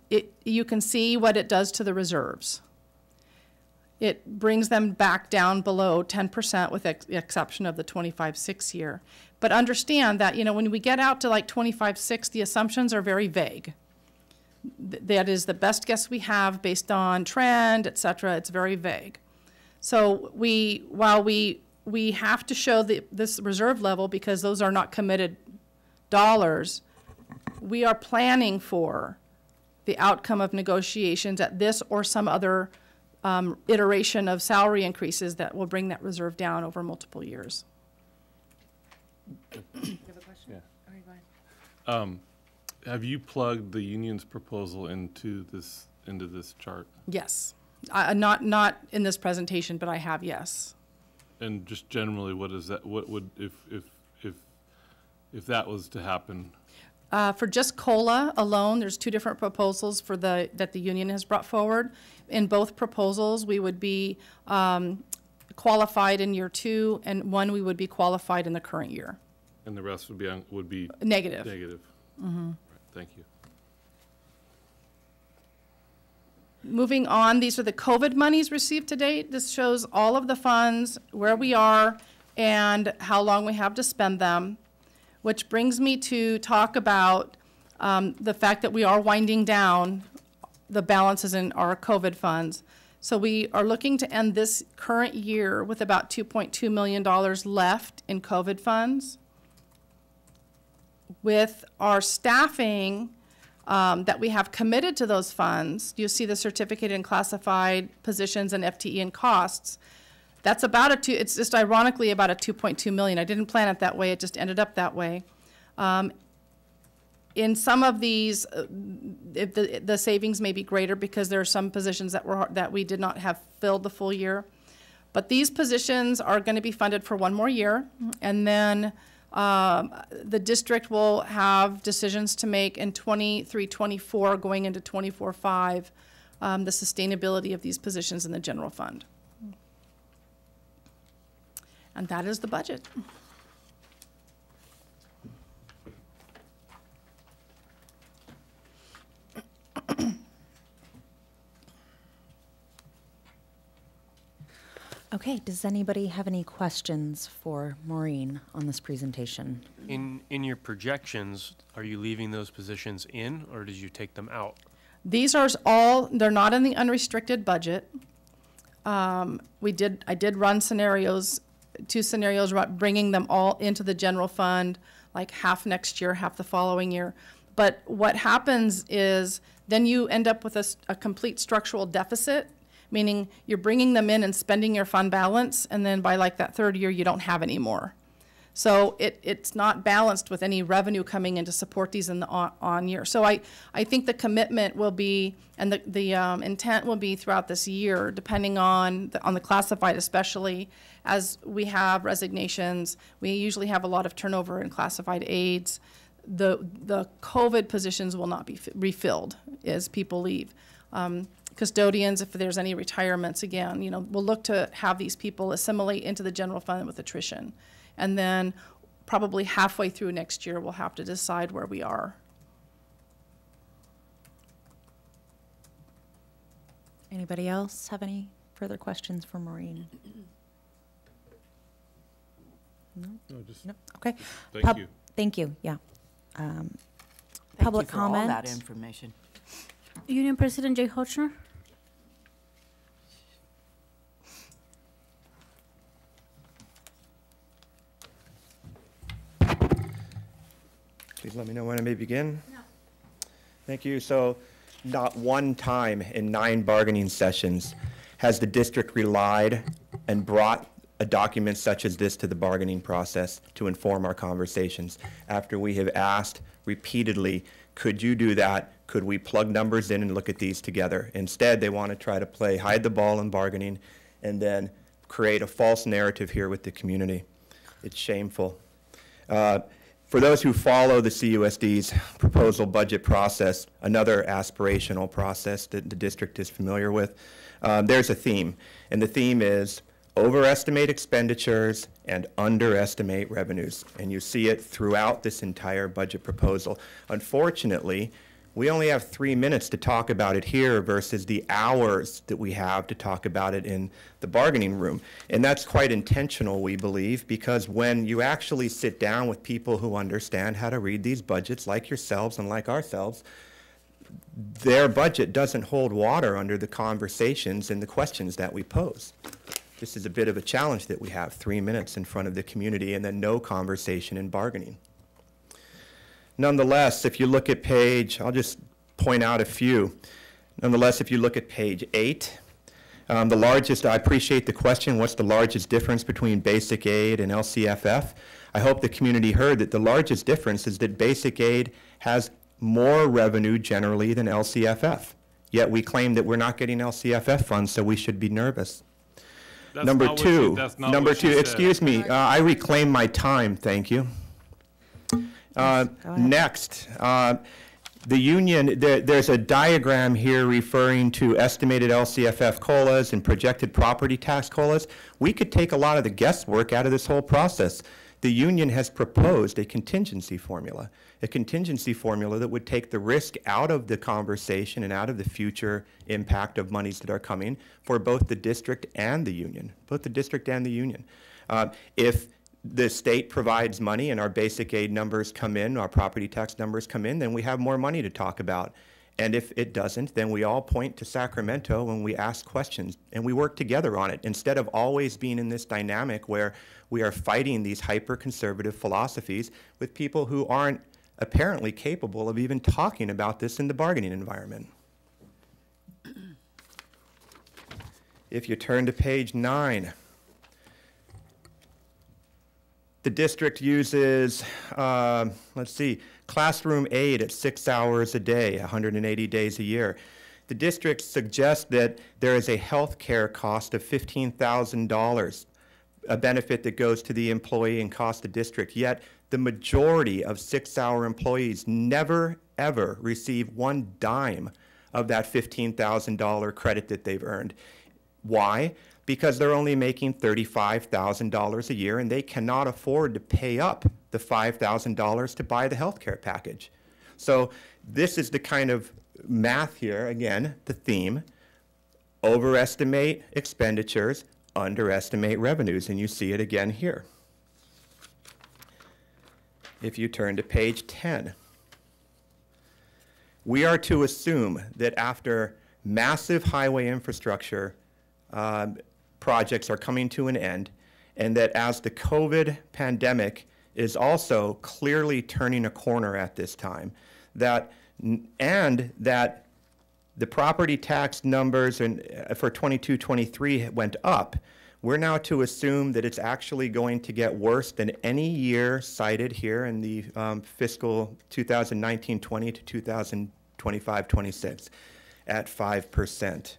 you can see what it does to the reserves. It brings them back down below 10% with the exception of the 25-6 year. But understand that, you know, when we get out to like 25-6, the assumptions are very vague. That is the best guess we have based on trend, et cetera. It's very vague. So while we have to show this reserve level because those are not committed dollars, we are planning for the outcome of negotiations at this or some other iteration of salary increases that will bring that reserve down over multiple years. You have a question? Yeah. All right, go ahead. Have you plugged the union's proposal into this chart? Yes. Not in this presentation, but I have, yes. And just generally, what is that? What would if that was to happen? For just COLA alone, there's two different proposals for that the union has brought forward. In both proposals, we would be qualified in year 2, and one we would be qualified in the current year. And the rest would be negative. Negative. Mm-hmm. Right, thank you. Moving on, these are the COVID monies received to date. This shows all of the funds, where we are, and how long we have to spend them, which brings me to talk about the fact that we are winding down the balances in our COVID funds. So we are looking to end this current year with about $2.2 million left in COVID funds. With our staffing that we have committed to those funds, you see the certificate in classified positions and FTE and costs. That's about it's just ironically about a 2.2 million. I didn't plan it that way, it just ended up that way. In some of these, the savings may be greater because there are some positions that we did not have filled the full year. But these positions are going to be funded for one more year, and then the district will have decisions to make in 23-24 going into 24-5, the sustainability of these positions in the general fund. And that is the budget. Okay, does anybody have any questions for Maureen on this presentation? In your projections, are you leaving those positions in, or did you take them out? These are all, they're not in the unrestricted budget. I did run scenarios, 2 scenarios, bringing them all into the general fund, like half next year, half the following year. But what happens is then you end up with a complete structural deficit, meaning you're bringing them in and spending your fund balance, and then by like that 3rd year, you don't have any more. So it's not balanced with any revenue coming in to support these in the on year. So I think the commitment will be, and the intent will be throughout this year, depending on the classified especially, as we have resignations. We usually have a lot of turnover in classified aides. The COVID positions will not be refilled as people leave. Custodians, if there's any retirements, again, we'll look to have these people assimilate into the general fund with attrition. And then probably halfway through next year, we'll have to decide where we are. Anybody else have any further questions for Maureen? No? No? Okay. Thank you. Thank you, yeah. Thank Public you for comment. all that information. Union President Jay Hochner. Please let me know when I may begin. No. Thank you. So not one time in 9 bargaining sessions has the district relied and brought a document such as this to the bargaining process to inform our conversations. After we have asked repeatedly, could you do that? Could we plug numbers in and look at these together? Instead, they want to try to play hide the ball in bargaining and then create a false narrative here with the community. It's shameful. For those who follow the CUSD's proposal budget process, another aspirational process that the district is familiar with, there's a theme, and the theme is overestimate expenditures and underestimate revenues. And you see it throughout this entire budget proposal. Unfortunately, we only have 3 minutes to talk about it here versus the hours that we have to talk about it in the bargaining room. And that's quite intentional, we believe, because when you actually sit down with people who understand how to read these budgets, like yourselves and like ourselves, their budget doesn't hold water under the conversations and the questions that we pose. This is a bit of a challenge that we have, 3 minutes in front of the community and then no conversation in bargaining. Nonetheless, if you look at I'll just point out a few. Nonetheless, if you look at page 8, I appreciate the question, what's the largest difference between basic aid and LCFF? I hope the community heard that the largest difference is that basic aid has more revenue generally than LCFF. Yet we claim that we're not getting LCFF funds, so we should be nervous. Number two, excuse me, I reclaim my time, thank you. Next, the union, there's a diagram here referring to estimated LCFF COLAs and projected property tax COLAs. We could take a lot of the guesswork out of this whole process. The union has proposed a contingency formula that would take the risk out of the conversation and out of the future impact of monies that are coming for both the district and the union, If the state provides money and our basic aid numbers come in, our property tax numbers come in, then we have more money to talk about. And if it doesn't, then we all point to Sacramento when we ask questions and we work together on it instead of always being in this dynamic where we are fighting these hyper-conservative philosophies with people who aren't apparently capable of even talking about this in the bargaining environment. If you turn to page 9, the district uses, classroom aid at 6 hours a day, 180 days a year. The district suggests that there is a health care cost of $15,000, a benefit that goes to the employee and costs the district. Yet the majority of 6-hour employees never, ever receive one dime of that $15,000 credit that they've earned. Why? Because they're only making $35,000 a year and they cannot afford to pay up the $5,000 to buy the health care package. So this is the kind of math here, again, the theme, overestimate expenditures, underestimate revenues, and you see it again here. If you turn to page 10, we are to assume that after massive highway infrastructure projects are coming to an end, and that as the COVID pandemic is also clearly turning a corner at this time, that the property tax numbers for 22-23 went up, we're now to assume that it's actually going to get worse than any year cited here in the fiscal 2019-20 to 2025-26 at 5%.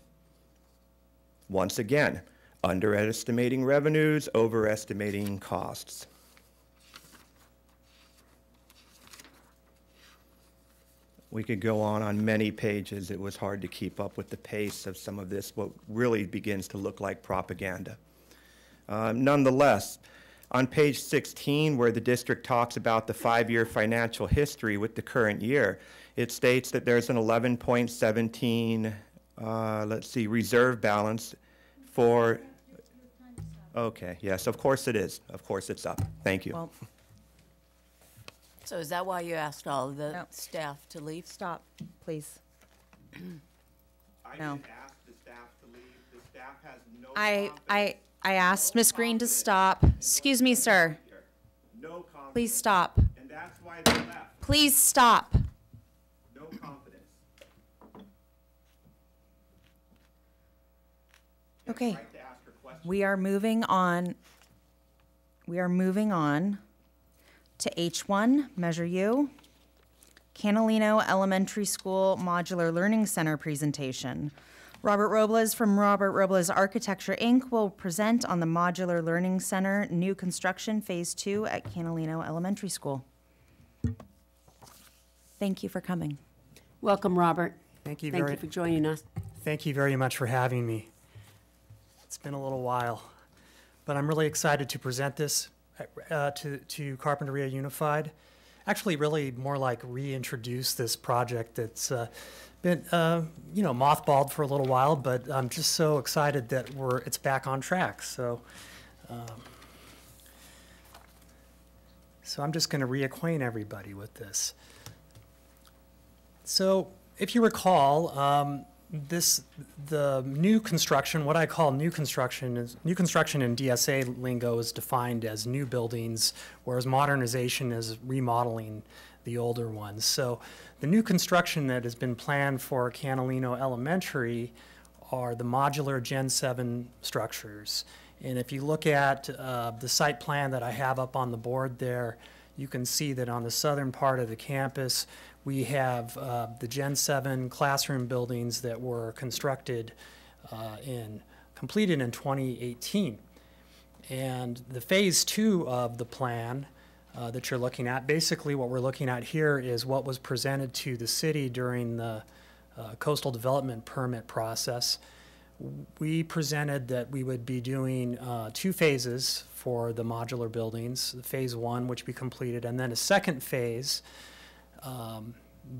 Once again, underestimating revenues, overestimating costs. We could go on many pages. It was hard to keep up with the pace of some of this, what really begins to look like propaganda. Nonetheless, on page 16, where the district talks about the 5-year financial history with the current year, it states that there's an 11.17, reserve balance for, okay, yes, of course it is. Of course it's up. Thank you. Well, so is that why you asked all of the staff to leave? Stop, please. I No. didn't ask the staff to leave. The staff has no I asked Ms. Green to stop. Excuse me, sir. No confidence. Please stop. And that's why they left. Please stop. No confidence. Okay. Right to ask her questions. We are moving on. We are moving on to H1, Measure U, Canalino Elementary School Modular Learning Center presentation. Robert Robles from Robert Robles Architecture, Inc. will present on the Modular Learning Center new construction Phase 2 at Canalino Elementary School. Thank you for coming. Welcome, Robert. Thank you Thank you for joining us. Thank you very much for having me. It's been a little while, but I'm really excited to present this to Carpinteria Unified. Actually, really more like reintroduce this project that's been, mothballed for a little while, but I'm just so excited that it's back on track. So I'm just going to reacquaint everybody with this. So if you recall, the new construction, what I call new construction in DSA lingo is defined as new buildings, whereas modernization is remodeling the older ones. So the new construction that has been planned for Canalino Elementary are the modular Gen 7 structures. And if you look at the site plan that I have up on the board there, you can see that on the southern part of the campus, we have the Gen 7 classroom buildings that were completed in 2018. And the Phase 2 of the plan that you're looking at, basically what we're looking at here is what was presented to the city during the coastal development permit process. We presented that we would be doing 2 phases for the modular buildings, Phase 1, which we completed, and then a second phase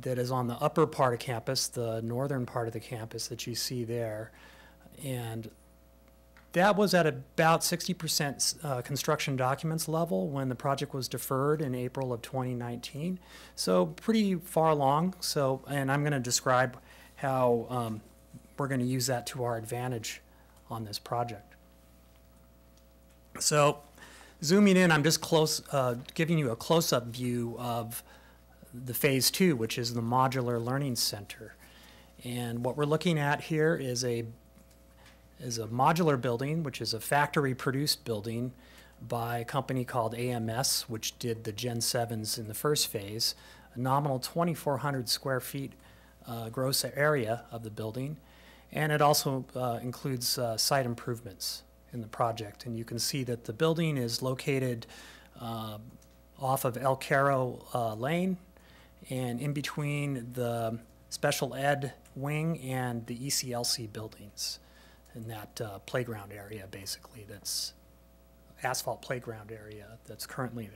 that is on the upper part of campus, the northern part of the campus that you see there. And that was at about 60% construction documents level when the project was deferred in April of 2019. So pretty far along. And I'm going to describe how we're going to use that to our advantage on this project. So zooming in, I'm just giving you a close-up view of the Phase 2, which is the Modular Learning Center. And what we're looking at here is a modular building, which is a factory-produced building by a company called AMS, which did the Gen 7s in the first phase, a nominal 2,400 square feet gross area of the building. And it also includes site improvements in the project. And you can see that the building is located off of El Caro Lane, and in between the special ed wing and the ECLC buildings in that playground area, basically, that's asphalt playground area that's currently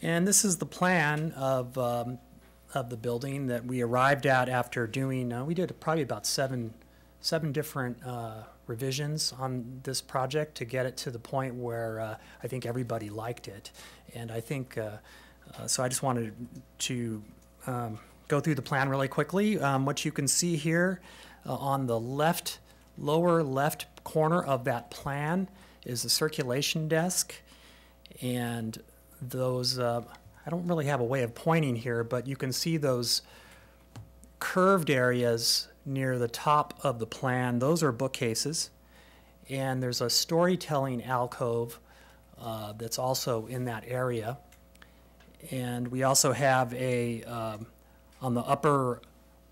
there. And this is the plan of the building that we arrived at after doing, we did probably about seven different revisions on this project to get it to the point where I think everybody liked it. And I think, so I just wanted to go through the plan really quickly. What you can see here on the lower left corner of that plan is the circulation desk. And those, I don't really have a way of pointing here, but you can see those curved areas near the top of the plan. Those are bookcases. And there's a storytelling alcove that's also in that area. And we also have on the upper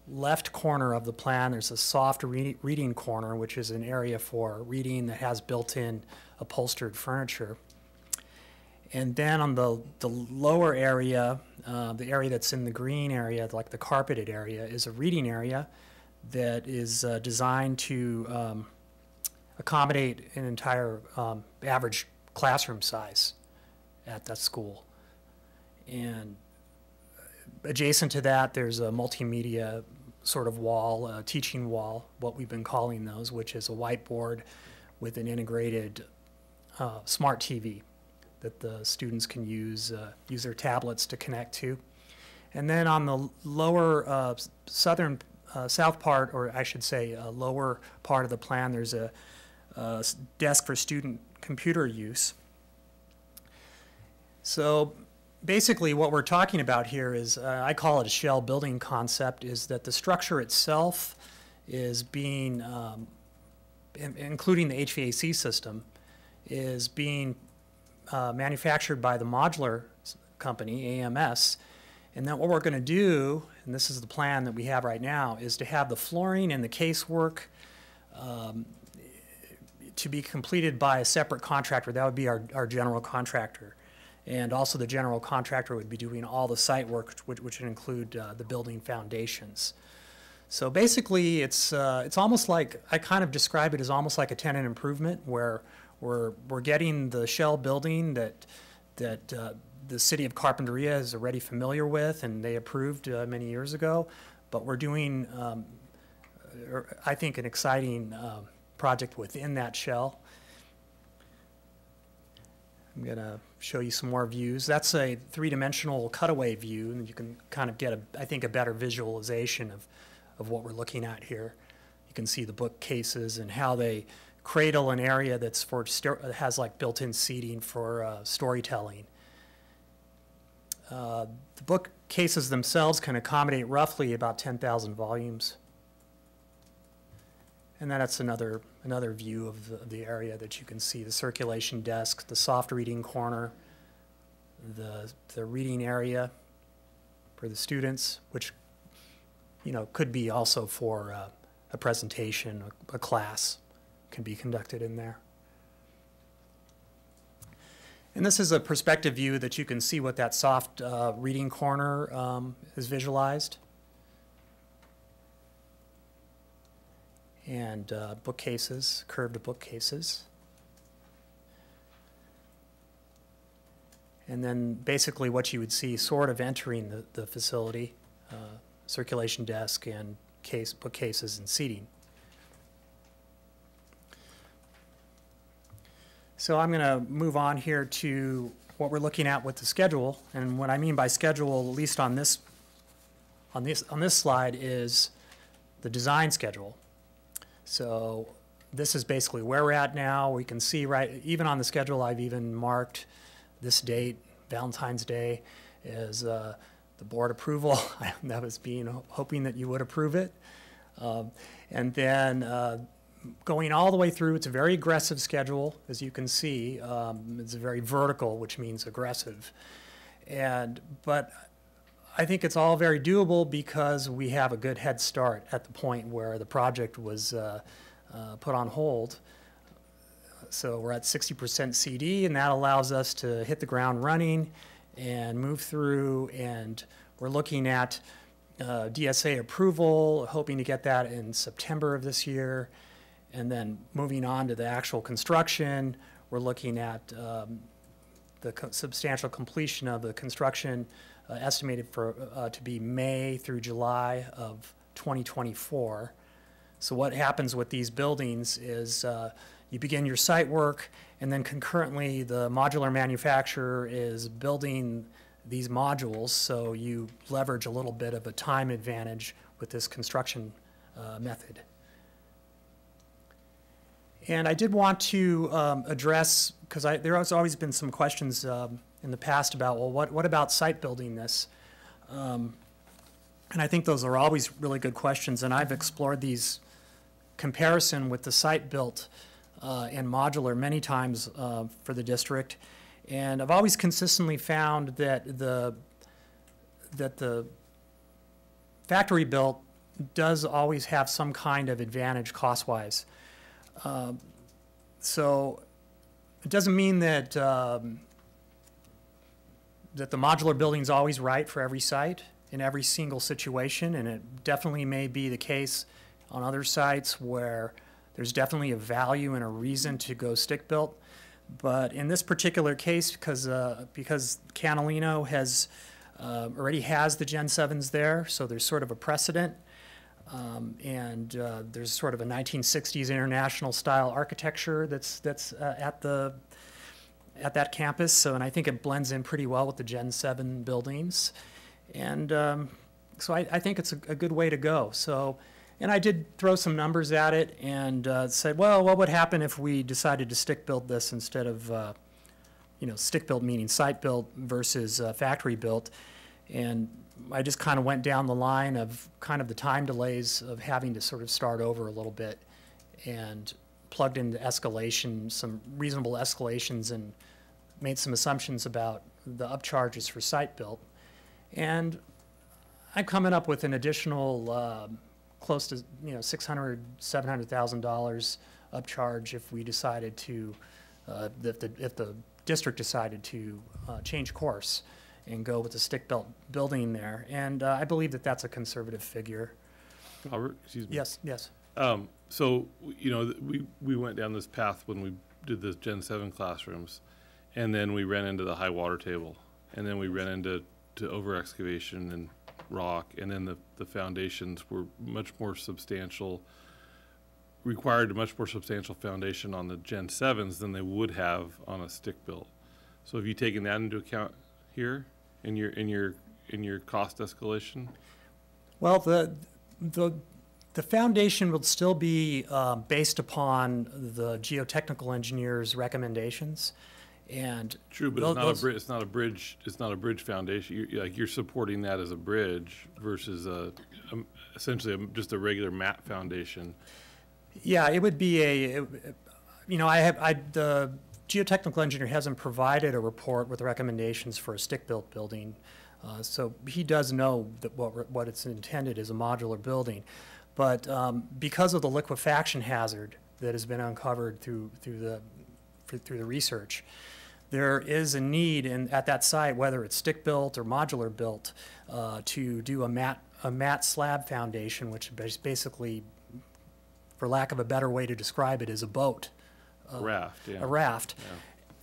left corner of the plan, there's a soft reading corner, which is an area for reading that has built-in upholstered furniture. And then on the lower area, the area that's in the green area, like the carpeted area, is a reading area that is designed to accommodate an entire average classroom size at that school. And adjacent to that, there's a multimedia sort of wall, a teaching wall, what we've been calling those, which is a whiteboard with an integrated smart TV that the students can use their tablets to connect to. And then on the lower south part, or I should say lower part of the plan, there's a desk for student computer use. So basically what we're talking about here is, I call it a shell building concept, is that the structure itself is being, including the HVAC system, is being manufactured by the modular company, AMS, And then what we're going to do, and this is the plan that we have right now, is to have the flooring and the casework to be completed by a separate contractor. That would be our general contractor. And also the general contractor would be doing all the site work, which would include the building foundations. So basically, it's almost like, I kind of describe it as almost like a tenant improvement, where we're getting the shell building that the city of Carpinteria is already familiar with and they approved many years ago. But we're doing, I think, an exciting project within that shell. I'm going to show you some more views. That's a three-dimensional cutaway view, and you can kind of get, I think, a better visualization of what we're looking at here. You can see the bookcases and how they cradle an area that's has like built-in seating for storytelling. The bookcases themselves can accommodate roughly about 10,000 volumes. And then that's another view of the area that you can see, the circulation desk, the soft reading corner, the reading area for the students, which, you know, could be also for a presentation, a class can be conducted in there. And this is a perspective view that you can see what that soft reading corner is visualized. And bookcases, curved bookcases. And then basically what you would see sort of entering the facility, circulation desk and bookcases and seating. So I'm going to move on here to what we're looking at with the schedule. And what I mean by schedule, at least on this slide, is the design schedule. So this is basically where we're at now. We can see even on the schedule, I've even marked this date, Valentine's Day, as the board approval. That was hoping that you would approve it. And then going all the way through, it's a very aggressive schedule, as you can see. It's very vertical, which means aggressive. But I think it's all very doable because we have a good head start at the point where the project was put on hold. So we're at 60% CD, and that allows us to hit the ground running and move through. And we're looking at DSA approval, hoping to get that in September of this year. And then moving on to the actual construction, we're looking at the substantial completion of the construction estimated to be May through July of 2024. So what happens with these buildings is you begin your site work, and then concurrently the modular manufacturer is building these modules, so you leverage a little bit of a time advantage with this construction method. And I did want to address, because there has always been some questions in the past about, well, what about site building this? And I think those are always really good questions, and I've explored these comparison with the site built and modular many times for the district. And I've always consistently found that the factory built does always have some kind of advantage cost-wise. So it doesn't mean that that the modular building is always right for every site in every single situation, and it definitely may be the case on other sites where there's definitely a value and a reason to go stick-built. But in this particular case, because Catalino has already has the Gen 7s there, so there's sort of a precedent. There's sort of a 1960s international style architecture that's at that campus. So, and I think it blends in pretty well with the Gen 7 buildings. And so I think it's a good way to go. So, and I did throw some numbers at it and said, well, what would happen if we decided to stick build this instead of, stick built meaning site built versus factory built. And I just kind of went down the line of kind of the time delays of having to sort of start over a little bit and plugged into escalation, some reasonable escalations, and made some assumptions about the upcharges for site built. And I'm coming up with an additional close to, $600,000, $700,000 upcharge if we decided to, if the district decided to change course and go with the stick-built building there. And I believe that that's a conservative figure. Robert, excuse me. Yes, yes. So, we went down this path when we did the Gen 7 classrooms, and then we ran into the high water table, and then we ran into over excavation and rock, and then the foundations were much more substantial, required a much more substantial foundation on the Gen 7s than they would have on a stick built. So have you taken that into account here in your cost escalation? Well, the foundation will still be based upon the geotechnical engineer's recommendations, and true, but it's not a bridge. It's not a bridge foundation. You're supporting that as a bridge versus essentially just a regular mat foundation. Yeah, it would be the geotechnical engineer hasn't provided a report with recommendations for a stick-built building, so he does know that what it's intended is a modular building. But because of the liquefaction hazard that has been uncovered through the research, there is a need at that site, whether it's stick-built or modular built, to do a mat slab foundation, which is basically, for lack of a better way to describe it, is a boat. A raft, yeah. A raft. Yeah.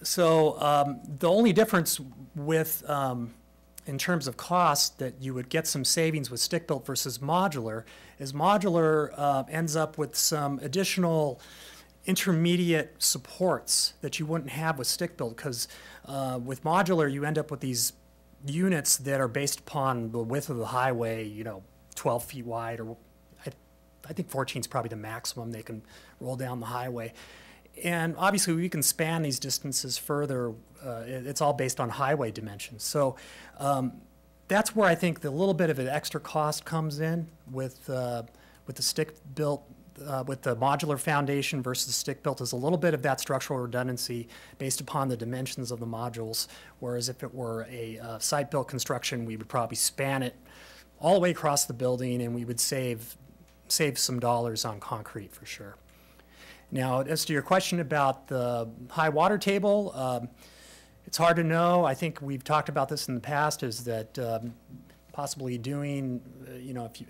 So the only difference with, in terms of cost, that you would get some savings with stick-built versus modular, is modular ends up with some additional intermediate supports that you wouldn't have with stick-built, because with modular you end up with these units that are based upon the width of the highway, 12 feet wide, or I think 14 is probably the maximum they can roll down the highway. And obviously we can span these distances further. It's all based on highway dimensions. So that's where I think the little bit of an extra cost comes in with the stick-built, with the modular foundation versus stick-built, is a little bit of that structural redundancy based upon the dimensions of the modules, whereas if it were a site-built construction, we would probably span it all the way across the building, and we would save some dollars on concrete for sure. Now, as to your question about the high water table, it's hard to know. I think we've talked about this in the past, is that possibly doing,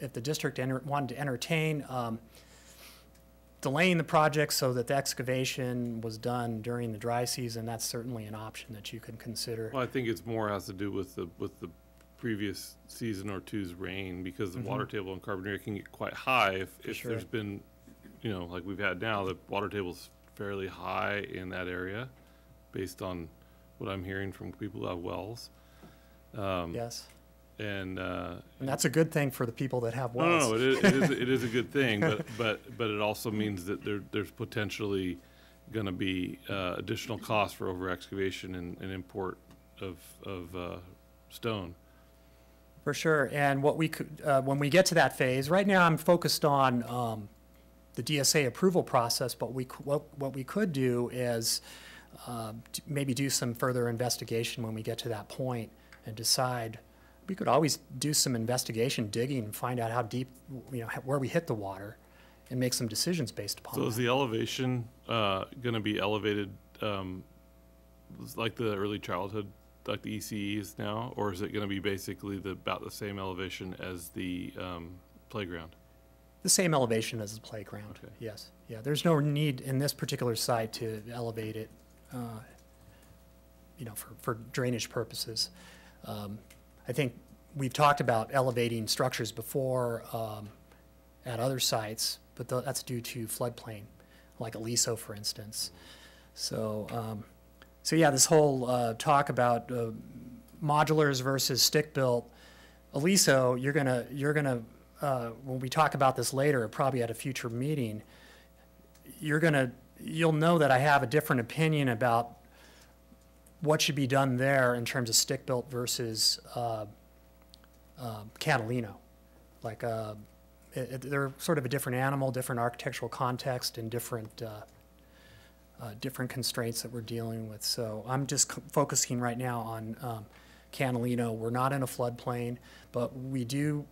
if the district wanted to entertain delaying the project so that the excavation was done during the dry season, that's certainly an option that you can consider. Well, I think it's more has to do with the previous season or two's rain, because the water table in Carbonear can get quite high if sure. There's been, like we've had now, the water table's fairly high in that area based on what I'm hearing from people who have wells. Yes. And that's a good thing for the people that have wells. No, it is a good thing, but it also means that there's potentially going to be additional costs for over excavation and import of stone. For sure. And what we could, when we get to that phase, right now I'm focused on the DSA approval process, but what we could do is maybe do some further investigation when we get to that point and decide. We could always do some investigation, digging, and find out how deep, where we hit the water, and make some decisions based upon that. So is the elevation going to be elevated like the early childhood, like the ECEs now, or is it going to be basically about the same elevation as the playground? The same elevation as the playground, okay. Yes. Yeah, there's no need in this particular site to elevate it, for drainage purposes. I think we've talked about elevating structures before at other sites, but that's due to floodplain, like Aliso, for instance. So yeah, this whole talk about modulars versus stick-built, Aliso, you're gonna when we talk about this later, probably at a future meeting, you'll know that I have a different opinion about what should be done there in terms of stick-built versus Catalino. Like they're sort of a different animal, different architectural context, and different constraints that we're dealing with. So I'm just focusing right now on Catalino. We're not in a floodplain, but we do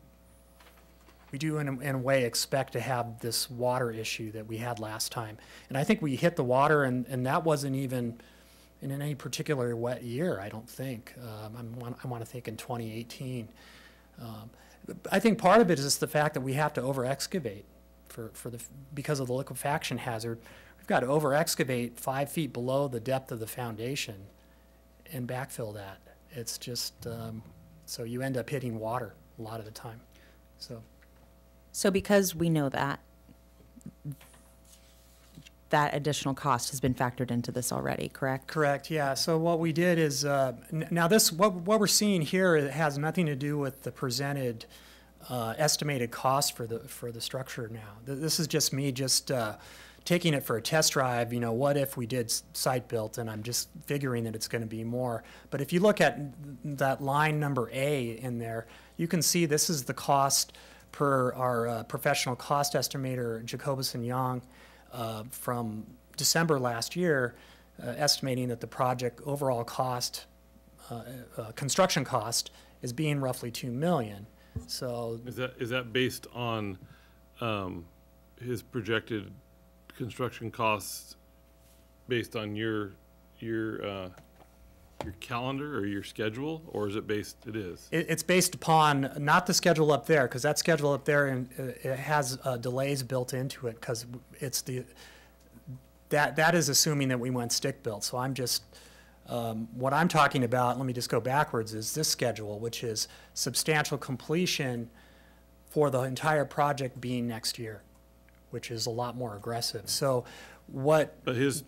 in a way expect to have this water issue that we had last time. And I think we hit the water, and that wasn't even in any particular wet year, I don't think. I want to think in 2018. I think part of it is just the fact that we have to over-excavate because of the liquefaction hazard. We've got to over-excavate 5 feet below the depth of the foundation and backfill that. It's just, so you end up hitting water a lot of the time, So because we know that additional cost has been factored into this already, correct? Correct, yeah. So what we did is, now this, what we're seeing here, it has nothing to do with the presented estimated cost for the structure now. This is just me taking it for a test drive. What if we did site built, and I'm just figuring that it's going to be more. But if you look at that line number A in there, you can see this is the cost per our professional cost estimator, Jacobus & Young, from December last year, estimating that the project overall cost, construction cost, is being roughly $2 million. So is that based on his projected construction costs based on your calendar or your schedule, or is it based? It is. It's based upon not the schedule up there, because that schedule up there it has delays built into it, because it's that is assuming that we went stick built. So I'm just what I'm talking about. Let me just go backwards. Is this schedule, which is substantial completion for the entire project being next year, which is a lot more aggressive. So what? But his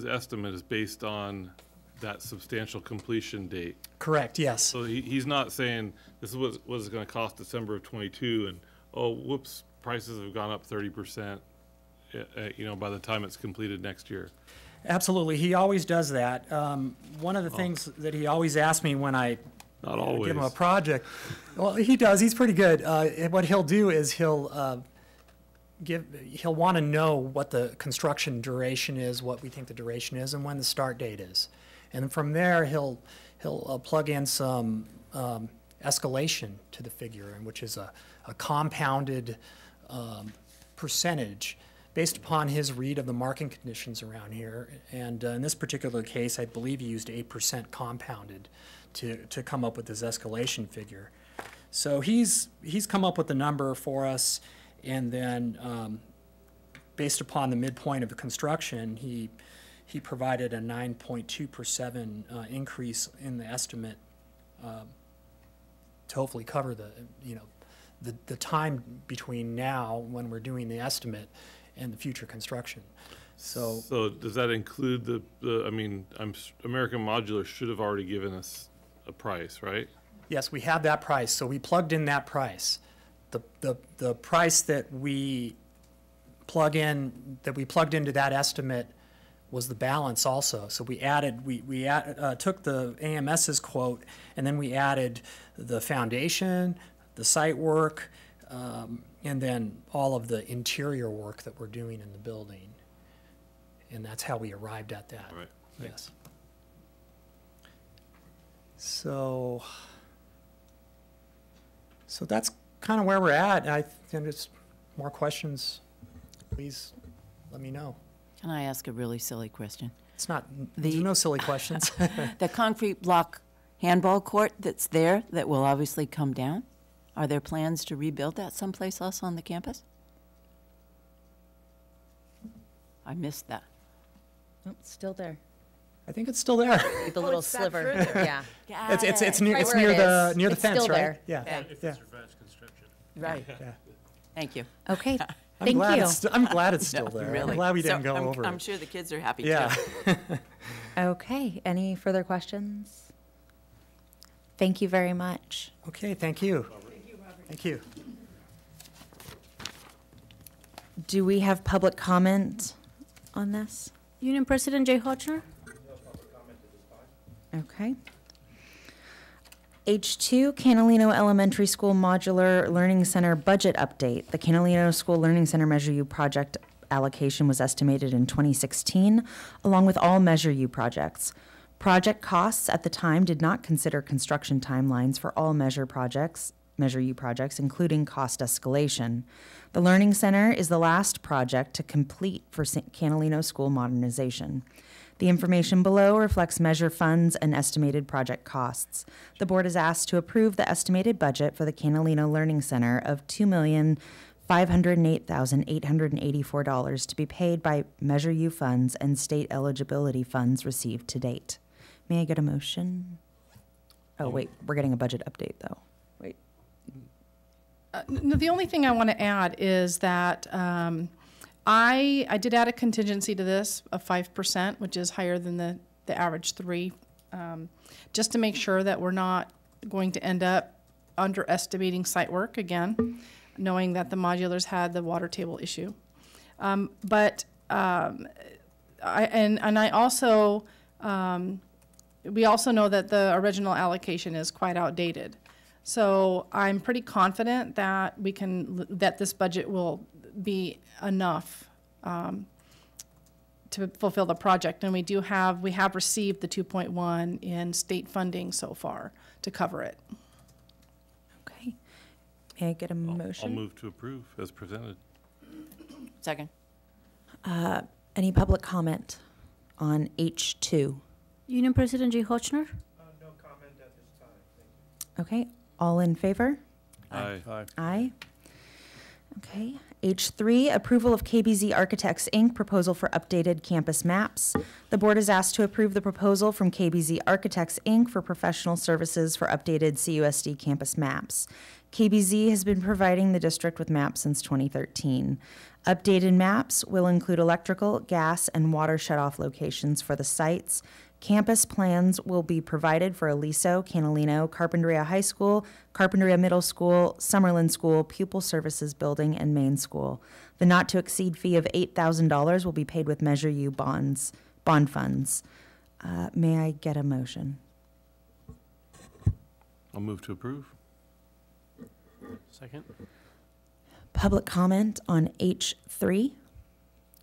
estimate is based on that substantial completion date. Correct, yes. So he's not saying this is what it's going to cost December of 22, and oh, whoops, prices have gone up 30%, by the time it's completed next year. Absolutely, he always does that. One of the things that he always asks me when I give him a project, well, he does, he's pretty good. What he'll do is he'll want to know what the construction duration is, what we think the duration is, and when the start date is. And from there, he'll plug in some escalation to the figure, which is a compounded percentage based upon his read of the market conditions around here. And in this particular case, I believe he used 8% compounded to come up with his escalation figure. So he's come up with the number for us, and then based upon the midpoint of the construction, he provided a 9.2% increase in the estimate to hopefully cover the time between now when we're doing the estimate and the future construction. So does that include American Modular should have already given us a price, right? Yes, we have that price. So we plugged in that price. The price that we plugged into that estimate was the balance also. So we added, we took the AMS's quote, and then we added the foundation, the site work, and then all of the interior work that we're doing in the building. And that's how we arrived at that. Right. Yes. So that's kind of where we're at. I think there's more questions. Please let me know. Can I ask a really silly question? It's not, there's no silly questions. The concrete block handball court that's there that will obviously come down, are there plans to rebuild that someplace else on the campus? I missed that. Oh, it's still there. I think it's still there. The little sliver, yeah. It's near the fence, still right? there. Yeah. If it survives construction. Right. Yeah. Thank you. Okay. I'm glad it's still there. Really. I'm glad we didn't go over it. I'm sure the kids are happy yeah. too. Okay. Any further questions? Thank you very much. Okay. Thank you. Thank you. Do we have public comment on this? Union President Jay Hochner? Okay. H2, Catalino Elementary School Modular Learning Center Budget Update. The Catalino School Learning Center Measure U project allocation was estimated in 2016, along with all Measure U projects. Project costs at the time did not consider construction timelines for all Measure U projects, including cost escalation. The Learning Center is the last project to complete for Catalino School modernization. The information below reflects Measure funds and estimated project costs. The board is asked to approve the estimated budget for the Catalino Learning Center of $2,508,884 to be paid by Measure U funds and state eligibility funds received to date. May I get a motion? Oh, wait, we're getting a budget update, though. Wait. No, the only thing I want to add is that I did add a contingency to this of 5%, which is higher than the average 3%, just to make sure that we're not going to end up underestimating site work again, knowing that the modulars had the water table issue. I also, we also know that the original allocation is quite outdated. So I'm pretty confident that that this budget will be enough to fulfill the project. And we have received the 2.1 in state funding so far to cover it. Okay. May I get a motion? I'll move to approve as presented. Second. Any public comment on H2? Union President Jay Hochner? No comment at this time. Thank you. Okay. All in favor? Aye. Aye. Aye. Okay. H3, approval of KBZ Architects, Inc. proposal for updated campus maps. The board is asked to approve the proposal from KBZ Architects, Inc. for professional services for updated CUSD campus maps. KBZ has been providing the district with maps since 2013. Updated maps will include electrical, gas, and water shutoff locations for the sites. Campus plans will be provided for Aliso, Catalino, Carpinteria High School, Carpinteria Middle School, Summerlin School, Pupil Services Building, and Main School. The not-to-exceed fee of $8,000 will be paid with Measure U bond funds. May I get a motion? I'll move to approve. Second. Public comment on H3?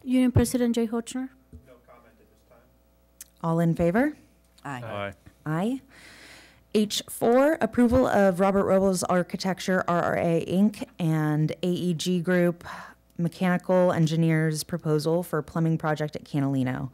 Union President Jay Hochner? All in favor? Aye. Aye. Aye. H4, approval of Robert Robles Architecture, RRA, Inc. and AEG Group Mechanical Engineers proposal for plumbing project at Catalino.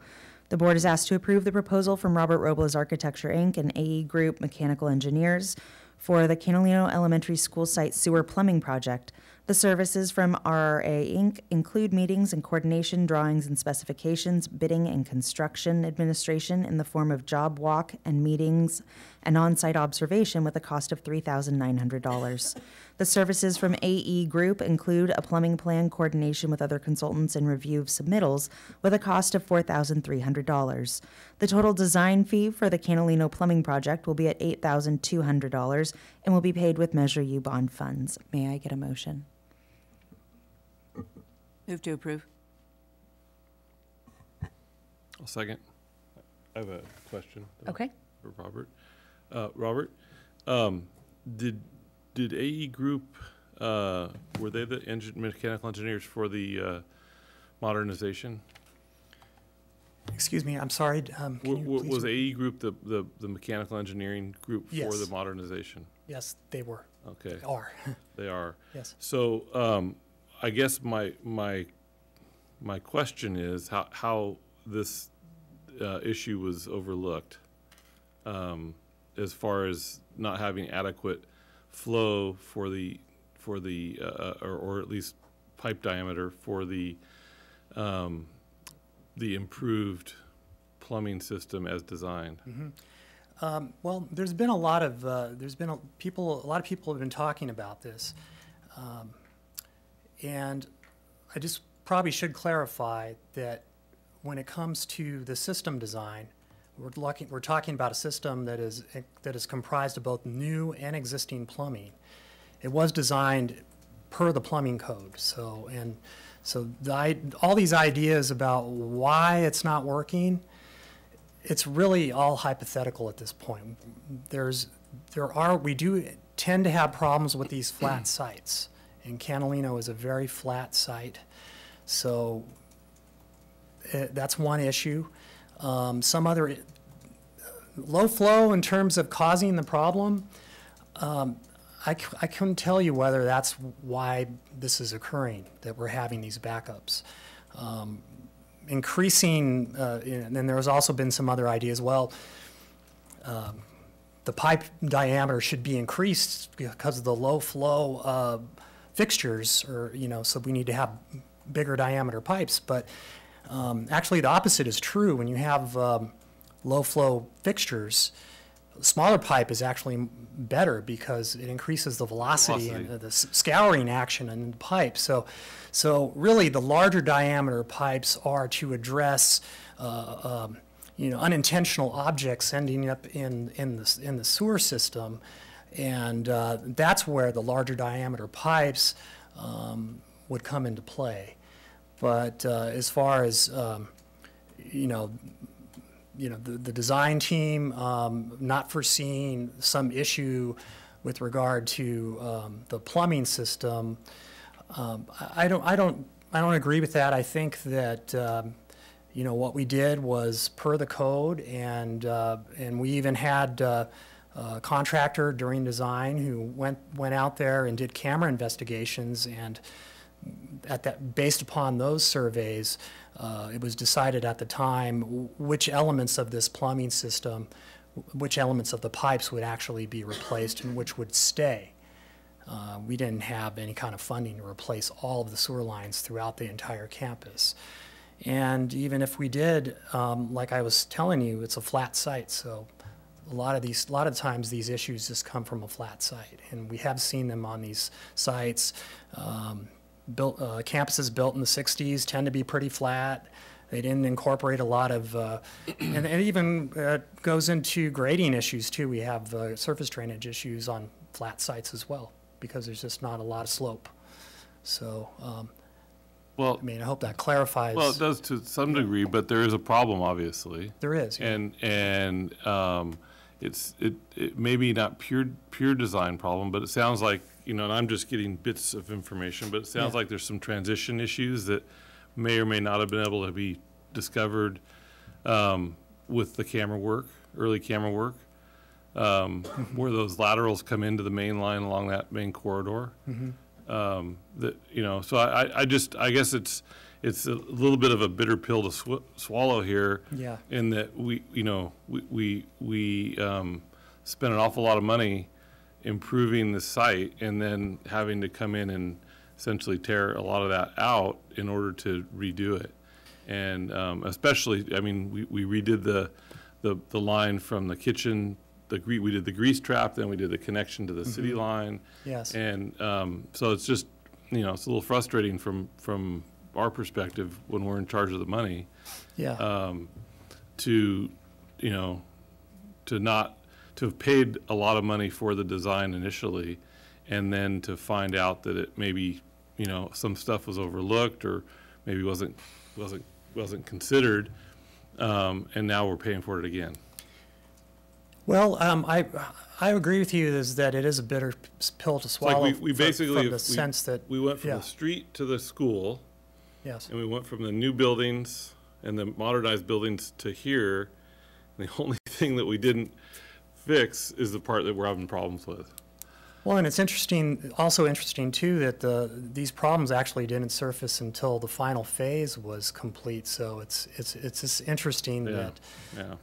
The board is asked to approve the proposal from Robert Robles Architecture, Inc. and AE Group Mechanical Engineers for the Catalino Elementary School site sewer plumbing project. The services from RRA, Inc. include meetings and coordination, drawings and specifications, bidding and construction administration in the form of job walk and meetings and on-site observation with a cost of $3,900. The services from AE Group include a plumbing plan, coordination with other consultants, and review of submittals with a cost of $4,300. The total design fee for the Catalino plumbing project will be at $8,200 and will be paid with Measure U bond funds. May I get a motion? Move to approve. I'll second. I have a question. Okay. For Robert. Robert, did AE Group, were they the mechanical engineers for the modernization? Excuse me, I'm sorry. Can you please Was AE Group the mechanical engineering group for Yes. the modernization? Yes, they were. Okay. They are. They are. Yes. So I guess my question is how this issue was overlooked, as far as not having adequate flow for the or at least pipe diameter for the improved plumbing system as designed. Mm-hmm. Well, there's been a lot of people have been talking about this, and I just probably should clarify that when it comes to the system design, we're talking about a system that is comprised of both new and existing plumbing. It was designed per the plumbing code, so all these ideas about why it's not working, it's really all hypothetical at this point. We do tend to have problems with these flat sites, and Catalino is a very flat site, so that's one issue. Some other low flow in terms of causing the problem, I couldn't tell you whether that's why this is occurring, that we're having these backups. Increasing, and then there's also been some other ideas, well, the pipe diameter should be increased because of the low flow fixtures, or, so we need to have bigger diameter pipes. But actually the opposite is true. When you have low flow fixtures, smaller pipe is actually better because it increases the velocity and the scouring action in the pipe. So really the larger diameter pipes are to address unintentional objects ending up in the sewer system, and that's where the larger diameter pipes would come into play. But as far as the design team not foreseeing some issue with regard to the plumbing system, I don't agree with that. I think that what we did was per the code, and we even had a contractor during design who went out there and did camera investigations, and based upon those surveys, it was decided at the time which elements of this plumbing system, which elements of the pipes would actually be replaced and which would stay. We didn't have any kind of funding to replace all of the sewer lines throughout the entire campus. And even if we did, like I was telling you, it's a flat site, so a lot of times these issues just come from a flat site, and we have seen them on these sites. Campuses built in the 60s tend to be pretty flat. They didn't incorporate a lot of, and it even goes into grading issues too. We have surface drainage issues on flat sites as well, because there's just not a lot of slope. So, well, I mean, I hope that clarifies. Well, it does to some degree, but there is a problem, obviously. There is, yeah. And it may be not pure design problem, but it sounds like, and I'm just getting bits of information, but it sounds like there's some transition issues that may or may not have been able to be discovered with the camera work, early camera work, where those laterals come into the main line along that main corridor. So I guess it's a little bit of a bitter pill to swallow here. Yeah. In that we spent an awful lot of money improving the site, and then having to come in and essentially tear a lot of that out in order to redo it. And especially, I mean, we redid the line from the kitchen. We did the grease trap, then we did the connection to the city line. Yes. And so it's just, it's a little frustrating from our perspective when we're in charge of the money. Yeah. To have paid a lot of money for the design initially, and then to find out that it maybe, some stuff was overlooked, or maybe wasn't considered, and now we're paying for it again. Well, I agree with you is that it is a bitter pill to swallow. Like we basically from the sense that we went from the street to the school. Yes. And we went from the new buildings and the modernized buildings to here. And the only thing that we didn't fix is the part that we're having problems with. Well, and it's also interesting too that these problems actually didn't surface until the final phase was complete. So it's just interesting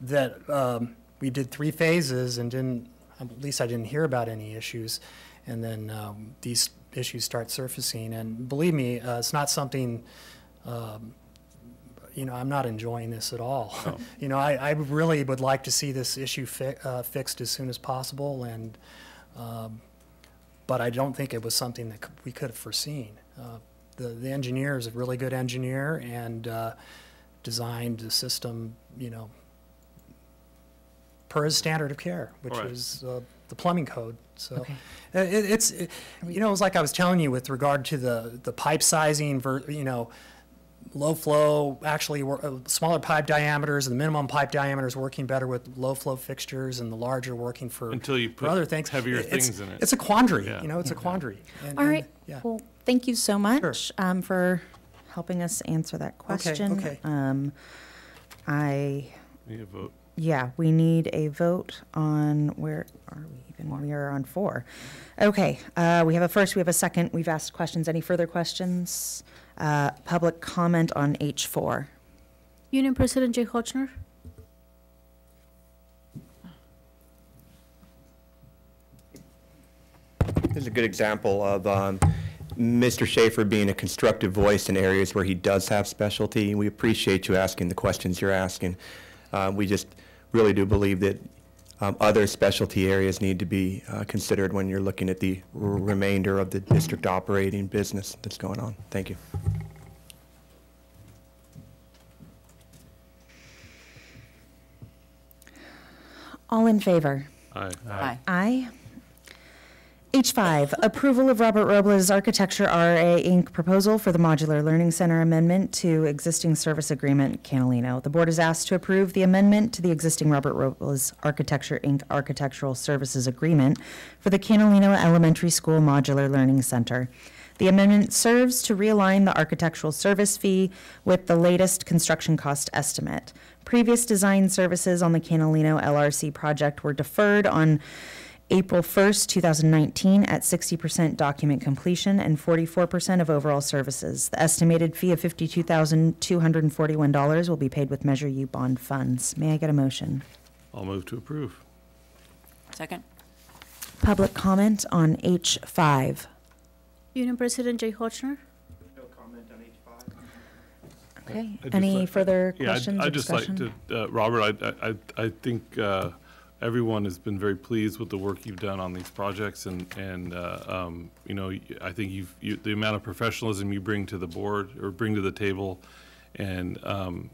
that we did 3 phases and at least I didn't hear about any issues, and then these issues start surfacing. And believe me, it's not something. I'm not enjoying this at all. No. I really would like to see this issue fixed as soon as possible, and but I don't think it was something that we could have foreseen. The engineer is a really good engineer and designed the system, per his standard of care, which is the plumbing code. So it was like I was telling you with regard to the pipe sizing, low flow, actually smaller pipe diameters, and the minimum pipe diameters working better with low flow fixtures, and the larger working for until you put other things. Heavier things in it. It's a quandary, it's a quandary. All right. Well, thank you so much for helping us answer that question. Okay. I need a vote. Yeah, we need a vote on, where are we even? We are on 4. Okay, we have a first, we have a second. We've asked questions. Any further questions? Public comment on H4. Union President Jay Hochner. This is a good example of Mr. Schaefer being a constructive voice in areas where he does have specialty. We appreciate you asking the questions you're asking. We just really do believe that other specialty areas need to be considered when you're looking at the remainder of the district operating business that's going on. Thank you. All in favor? Aye. Aye. Aye. H5, approval of Robert Robles Architecture RA Inc. proposal for the Modular Learning Center amendment to existing service agreement, Catalino. The board is asked to approve the amendment to the existing Robert Robles Architecture Inc. architectural services agreement for the Catalino Elementary School Modular Learning Center. The amendment serves to realign the architectural service fee with the latest construction cost estimate. Previous design services on the Catalino LRC project were deferred on April 1st, 2019 at 60% document completion and 44% of overall services. The estimated fee of $52,241 will be paid with Measure U bond funds. May I get a motion? I'll move to approve. Second. Public comment on H5. Union President Jay Hochner. No comment on H5. Okay. I'd just Any like- further Yeah, questions or I'd just like discussion? to, Robert, I think everyone has been very pleased with the work you've done on these projects, and you know, I think the amount of professionalism you bring to the board or bring to the table, and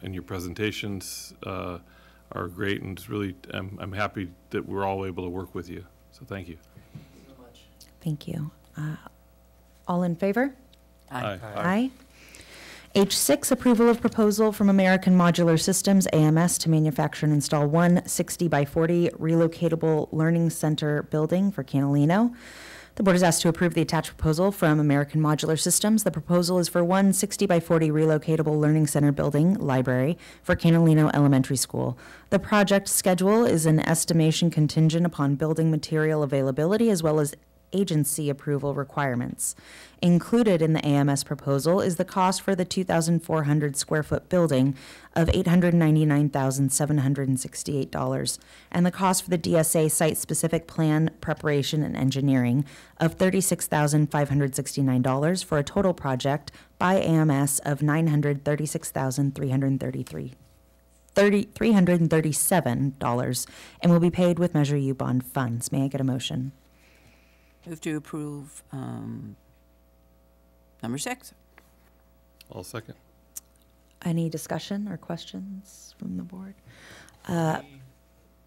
your presentations are great, and it's really I'm happy that we're all able to work with you. So thank you. Thank you. All in favor? Aye. Aye. H6, approval of proposal from American Modular Systems, AMS, to manufacture and install one 60 by 40 relocatable learning center building for Catalino. The board is asked to approve the attached proposal from American Modular Systems. The proposal is for one 60 by 40 relocatable learning center building library for Catalino Elementary School. The project schedule is an estimation contingent upon building material availability as well as agency approval requirements. Included in the AMS proposal is the cost for the 2,400 square foot building of $899,768 and the cost for the DSA site-specific plan preparation and engineering of $36,569 for a total project by AMS of $337 and will be paid with Measure U bond funds. May I get a motion? Move to approve number 6. I'll second. Any discussion or questions from the board?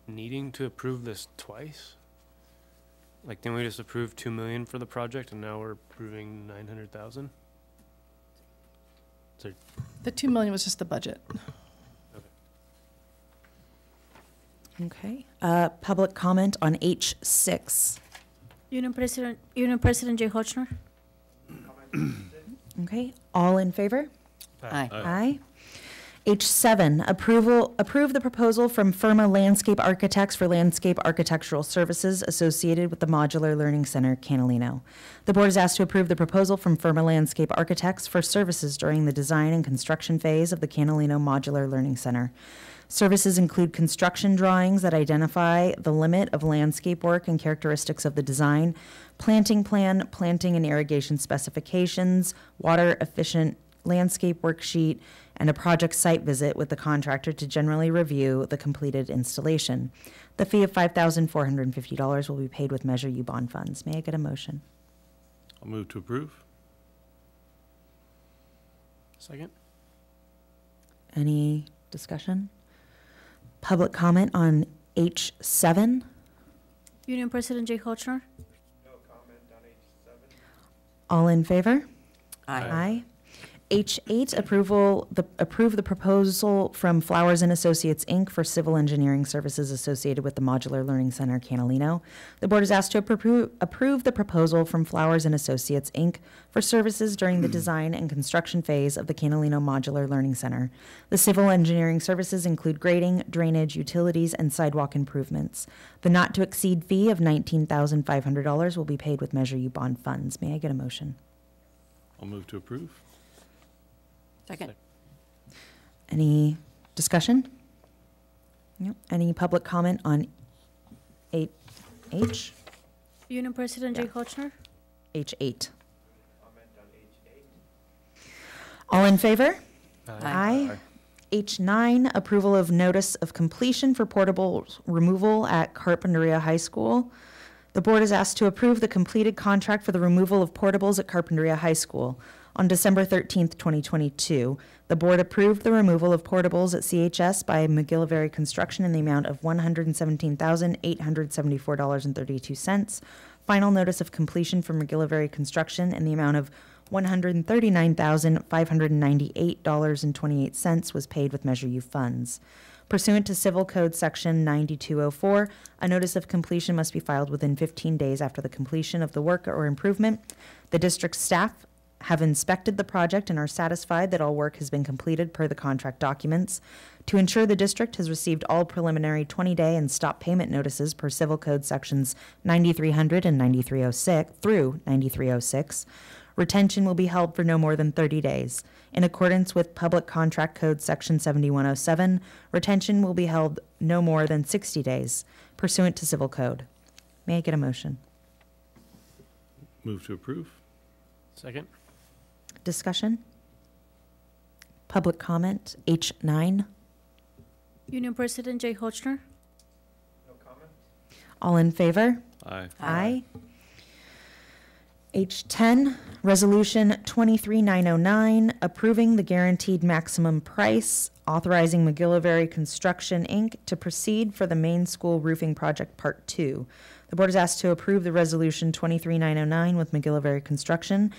Needing to approve this twice? Like, didn't we just approve $2 million for the project and now we're approving $900,000? So, The $2 million was just the budget. Okay. Public comment on H6. Union President Jay Hochner. Okay. All in favor? Aye. Aye. H7, approve the proposal from Firma Landscape Architects for landscape architectural services associated with the Modular Learning Center, Catalino. The board is asked to approve the proposal from Firma Landscape Architects for services during the design and construction phase of the Catalino Modular Learning Center. Services include construction drawings that identify the limit of landscape work and characteristics of the design, planting plan, planting and irrigation specifications, water efficient landscape worksheet, and a project site visit with the contractor to generally review the completed installation. The fee of $5,450 will be paid with Measure U bond funds. May I get a motion? I'll move to approve. second? Any discussion? Public comment on H7? Union President Jay Hochner. No comment on H7. All in favor? Aye. Aye. H8, approve the proposal from Flowers and Associates, Inc. for civil engineering services associated with the Modular Learning Center, Canalino. The board is asked to approve the proposal from Flowers and Associates, Inc. for services during the design and construction phase of the Canalino Modular Learning Center. The civil engineering services include grading, drainage, utilities, and sidewalk improvements. The not-to-exceed fee of $19,500 will be paid with Measure U bond funds. May I get a motion? I'll move to approve. Second. Any discussion? No. Any public comment on 8H? Union President Jay Hochner. H8. All in favor? Aye. H9, approval of notice of completion for portable removal at Carpinteria High School. The board is asked to approve the completed contract for the removal of portables at Carpinteria High School. On December 13th, 2022, the board approved the removal of portables at CHS by McGillivray Construction in the amount of $117,874.32. Final notice of completion for McGillivray Construction in the amount of $139,598.28 was paid with Measure U funds. Pursuant to Civil Code Section 9204, a notice of completion must be filed within 15 days after the completion of the work or improvement. The district staff have inspected the project and are satisfied that all work has been completed per the contract documents. To ensure the district has received all preliminary 20-day and stop payment notices per Civil Code Sections 9300 and 9306 through 9306, retention will be held for no more than 30 days. In accordance with Public Contract Code Section 7107, retention will be held no more than 60 days, pursuant to Civil Code. May I get a motion? Move to approve. Second. Discussion? Public comment, H9. Union President Jay Hochner. All in favor? Aye. Aye. H10, Resolution 23909, approving the guaranteed maximum price, authorizing McGillivray Construction, Inc. to proceed for the main school roofing project Part 2. The board is asked to approve the Resolution 23909 with McGillivray Construction,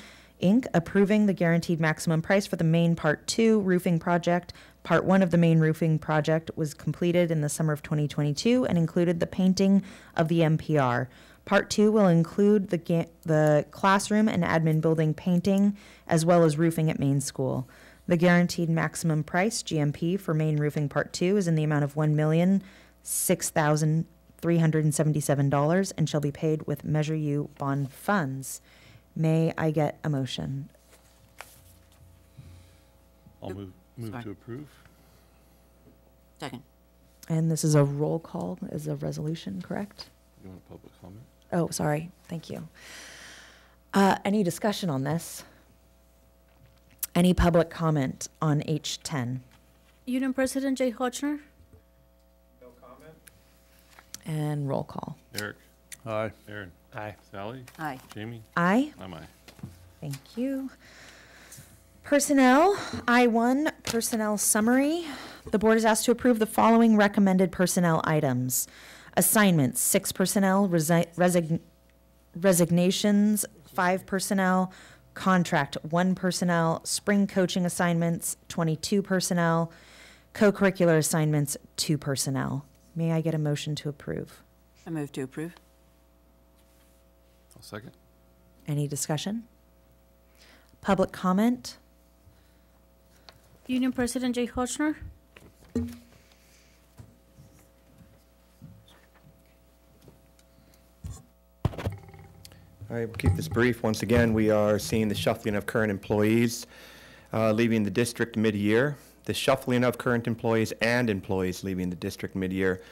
Inc., approving the guaranteed maximum price for the main Part 2 roofing project. Part 1 of the main roofing project was completed in the summer of 2022 and included the painting of the MPR. Part 2 will include the classroom and admin building painting, as well as roofing at main school. The guaranteed maximum price, GMP, for main roofing Part 2 is in the amount of $1,006,377 and shall be paid with Measure U bond funds. May I get a motion? I'll move to approve. Second. And this is a roll call as a resolution, correct? You want a public comment? Oh, sorry. Thank you. Any discussion on this? Any public comment on H10? Union President Jay Hochner. No comment. And roll call. Eric? Aye. Aaron? Aye. Sally? Aye. Jamie? Aye. I'm aye. Thank you. Personnel, I1, personnel summary. The board is asked to approve the following recommended personnel items. Assignments, 6 personnel, resignations, 5 personnel, contract, 1 personnel, spring coaching assignments, 22 personnel, co-curricular assignments, 2 personnel. May I get a motion to approve? I move to approve. I'll second. Any discussion? Public comment? Union President Jay Hochner. All right, we'll keep this brief. Once again, we are seeing the shuffling of current employees leaving the district mid-year. The shuffling of current employees and employees leaving the district mid-year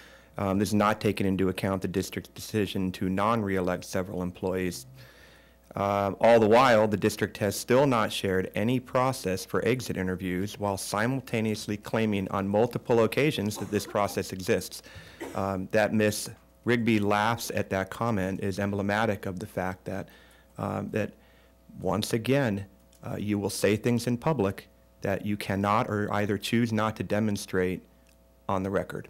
this is not taking into account the district's decision to non-reelect several employees. All the while, the district has still not shared any process for exit interviews while simultaneously claiming on multiple occasions that this process exists. That Ms. Rigby laughs at that comment is emblematic of the fact that that once again you will say things in public that you cannot or either choose not to demonstrate on the record.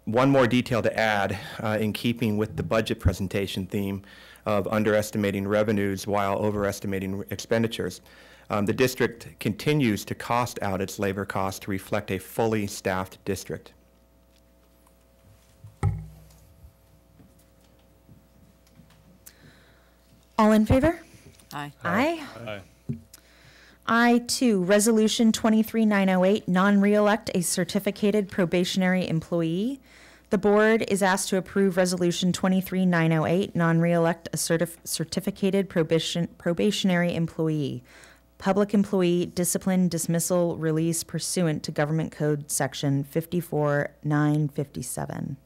One more detail to add in keeping with the budget presentation theme of underestimating revenues while overestimating expenditures. The district continues to cost out its labor costs to reflect a fully staffed district. All in favor? Aye. Aye. Aye. I-2, Resolution 23908, non-reelect a certificated probationary employee. The board is asked to approve Resolution 23908, non-reelect a certificated probationary employee. Public employee discipline, dismissal, release pursuant to Government Code Section 54957.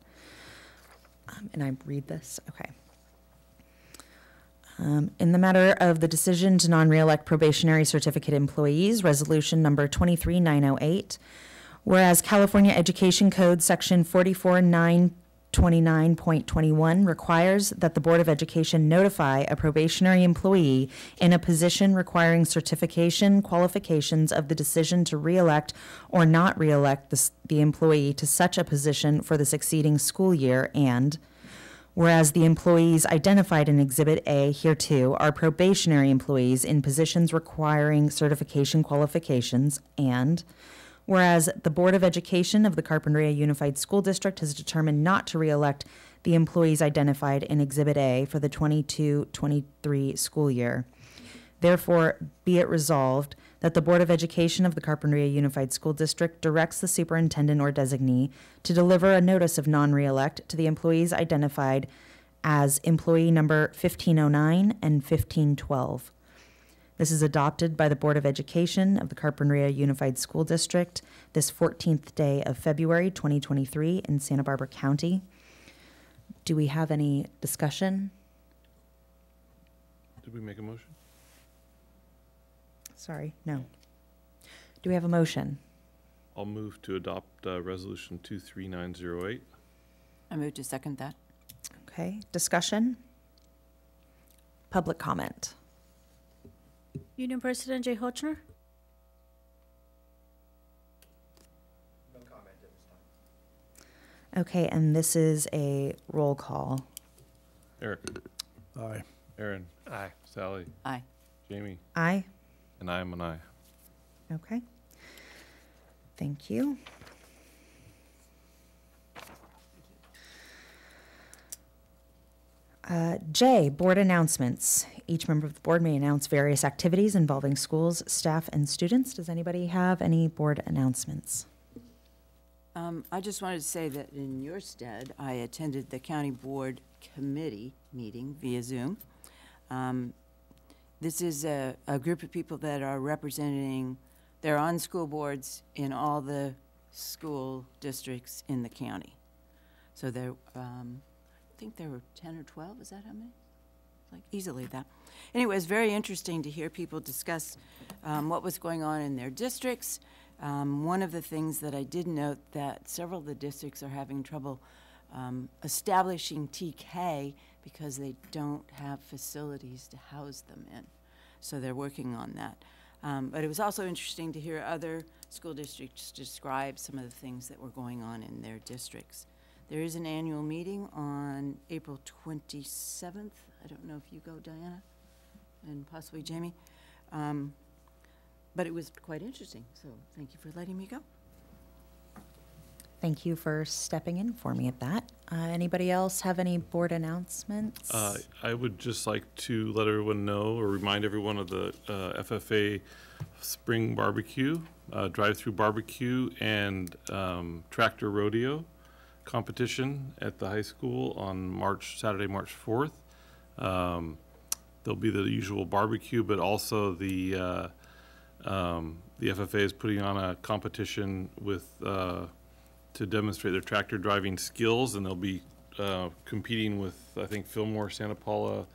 And I read this? Okay. In the matter of the decision to non-reelect probationary certificate employees, resolution number 23908, whereas California Education Code Section 44929.21 requires that the Board of Education notify a probationary employee in a position requiring certification qualifications of the decision to reelect or not reelect the employee to such a position for the succeeding school year, and whereas the employees identified in Exhibit A hereto are probationary employees in positions requiring certification qualifications, and whereas the Board of Education of the Carpinteria Unified School District has determined not to reelect the employees identified in Exhibit A for the 22-23 school year. Therefore, be it resolved that the Board of Education of the Carpinteria Unified School District directs the superintendent or designee to deliver a notice of non-reelect to the employees identified as employee number 1509 and 1512. This is adopted by the Board of Education of the Carpinteria Unified School District this 14th day of February 2023 in Santa Barbara County. Do we have any discussion? Did we make a motion? Sorry, no. Do we have a motion? I'll move to adopt Resolution 23908. I move to second that. Okay, discussion? Public comment? Union President Jay Hochner? No comment at this time. Okay, and this is a roll call. Eric? Aye. Aaron? Aye. Sally? Aye. Jamie? Aye. And I am an aye. Okay. Thank you. J, board announcements. Each member of the board may announce various activities involving schools, staff, and students. Does anybody have any board announcements? I just wanted to say that in your stead, I attended the county board committee meeting via Zoom. This is a group of people that are representing, they're on school boards in all the school districts in the county. So there, I think there were 10 or 12, is that how many? Like easily that. Anyway, it was very interesting to hear people discuss what was going on in their districts. One of the things that I did note that several of the districts are having trouble establishing TK because they don't have facilities to house them in. So they're working on that. But it was also interesting to hear other school districts describe some of the things that were going on in their districts. There is an annual meeting on April 27th. I don't know if you go, Diana, and possibly Jamie. But it was quite interesting, so thank you for letting me go. Thank you for stepping in for me at that. Anybody else have any board announcements? I would just like to let everyone know or remind everyone of the FFA Spring Barbecue, drive-through barbecue, and tractor rodeo competition at the high school on Saturday, March 4th. There'll be the usual barbecue, but also the FFA is putting on a competition with to demonstrate their tractor driving skills, and they'll be competing with, I think, Fillmore, Santa Paula,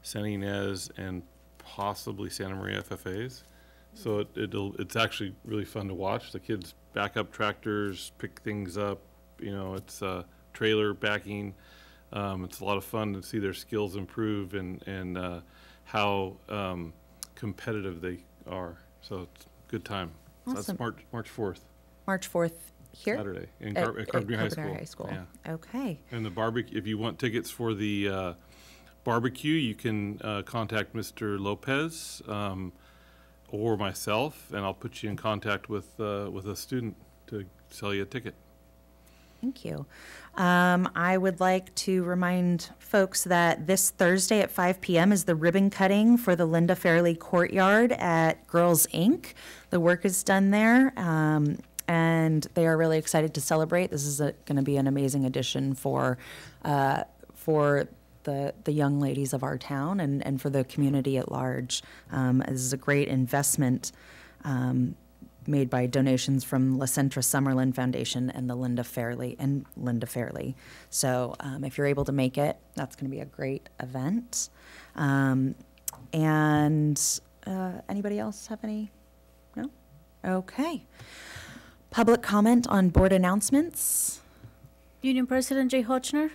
San Ynez, and possibly Santa Maria FFAs. So it's actually really fun to watch. The kids back up tractors, pick things up. You know, it's trailer backing. It's a lot of fun to see their skills improve and how competitive they are. So it's a good time. Awesome. So that's March 4th. March 4th here? Saturday in At Carpinteria High School. Yeah. Okay. And the barbecue, if you want tickets for the barbecue, you can contact Mr. Lopez, or myself, and I'll put you in contact with a student to sell you a ticket. Thank you. I would like to remind folks that this Thursday at 5 p.m. is the ribbon cutting for the Linda Fairley Courtyard at Girls Inc. The work is done there, and they are really excited to celebrate. This is going to be an amazing addition for the young ladies of our town and for the community at large. This is a great investment made by donations from La Centra Summerlin Foundation and the Linda Fairley. So if you're able to make it, that's going to be a great event. Anybody else have any? No? Okay. Public comment on board announcements. Union President Jay Hochner.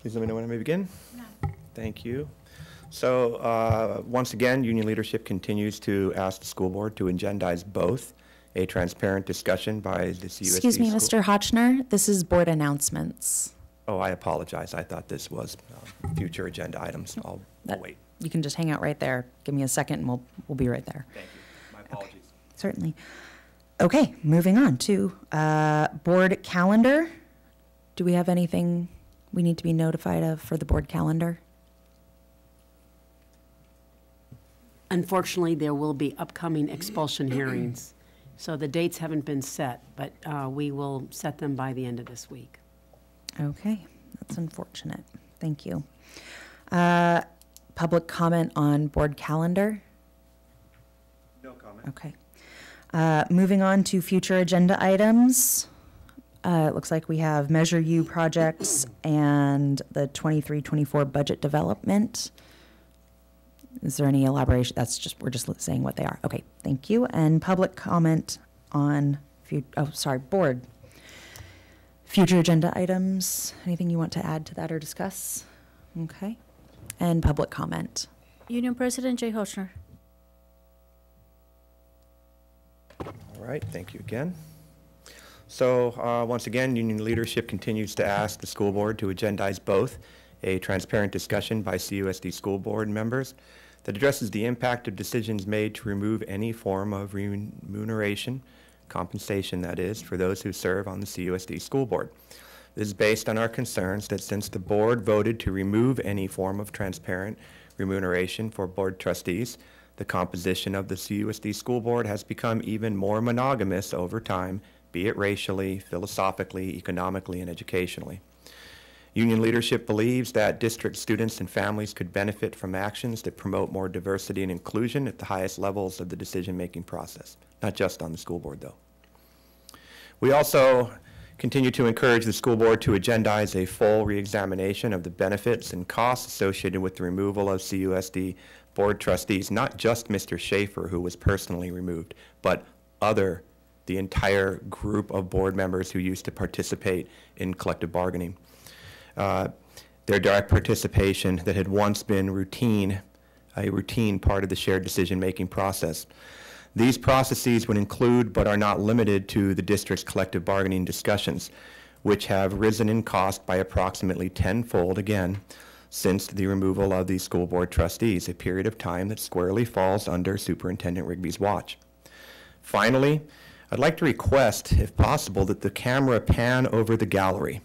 Please let me know when I may begin. No. Thank you. So once again, union leadership continues to ask the school board to agendize both a transparent discussion by the CUSD Excuse me, school. Mr. Hochner, this is board announcements. Oh, I apologize. I thought this was future agenda items. I'll wait. You can just hang out right there. Give me a second and we'll be right there. Thank you. My apologies. Okay. Certainly. Okay, moving on to board calendar. Do we have anything we need to be notified of for the board calendar? Unfortunately, there will be upcoming expulsion hearings. So the dates haven't been set, but we will set them by the end of this week. Okay, that's unfortunate. Thank you. Public comment on board calendar? No comment. Okay. Moving on to future agenda items. It looks like we have Measure U projects and the 23-24 budget development. Is there any elaboration? We're just saying what they are. Okay, thank you. And public comment on, board. Future agenda items. Anything you want to add to that or discuss? Okay. And public comment. Union President Jay Hochner. All right, thank you again. So once again, union leadership continues to ask the school board to agendize both a transparent discussion by CUSD school board members that addresses the impact of decisions made to remove any form of remuneration, compensation that is, for those who serve on the CUSD school board. This is based on our concerns that since the board voted to remove any form of transparent remuneration for board trustees, the composition of the CUSD school board has become even more monogamous over time, be it racially, philosophically, economically, and educationally. Union leadership believes that district students and families could benefit from actions that promote more diversity and inclusion at the highest levels of the decision-making process, not just on the school board, though. We also continue to encourage the school board to agendize a full reexamination of the benefits and costs associated with the removal of CUSD board trustees, not just Mr. Schaefer, who was personally removed, but the entire group of board members who used to participate in collective bargaining. Their direct participation that had once been a routine part of the shared decision-making process. These processes would include, but are not limited to, the district's collective bargaining discussions, which have risen in cost by approximately tenfold again since the removal of the school board trustees, a period of time that squarely falls under Superintendent Rigby's watch. Finally, I'd like to request, if possible, that the camera pan over the gallery.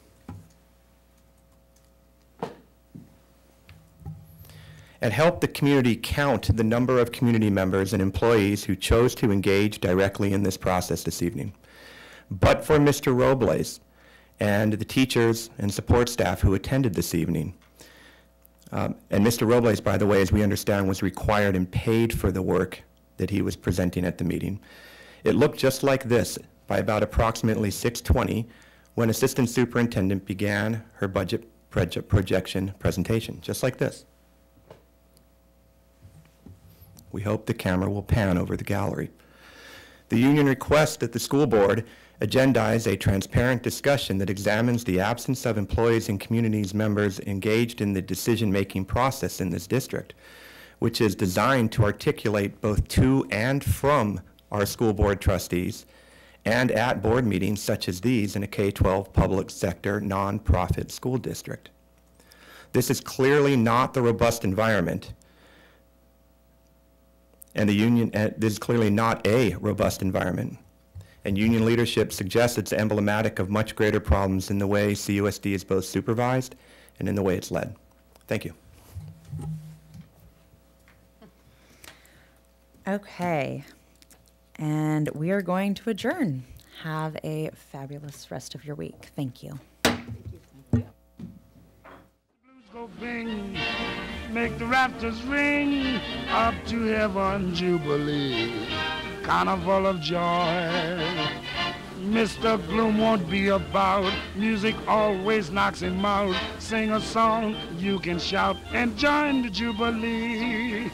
And help the community count the number of community members and employees who chose to engage directly in this process this evening. But for Mr. Robles and the teachers and support staff who attended this evening, and Mr. Robles, by the way, as we understand, was required and paid for the work that he was presenting at the meeting. It looked just like this by about approximately 6:20 when Assistant Superintendent began her budget projection presentation, just like this. We hope the camera will pan over the gallery. The union requests that the school board agendize a transparent discussion that examines the absence of employees and communities members engaged in the decision-making process in this district, which is designed to articulate both to and from our school board trustees and at board meetings such as these in a K-12 public sector nonprofit school district. This is clearly not the robust environment, and this is clearly not a robust environment. And union leadership suggests it's emblematic of much greater problems in the way CUSD is both supervised and in the way it's led. Thank you. Okay, and we are going to adjourn. Have a fabulous rest of your week. Thank you. Blues go bing, make the rafters ring, up to heaven jubilee, carnival of joy. Mr. Gloom won't be about, music always knocks him out. Sing a song, you can shout and join the jubilee.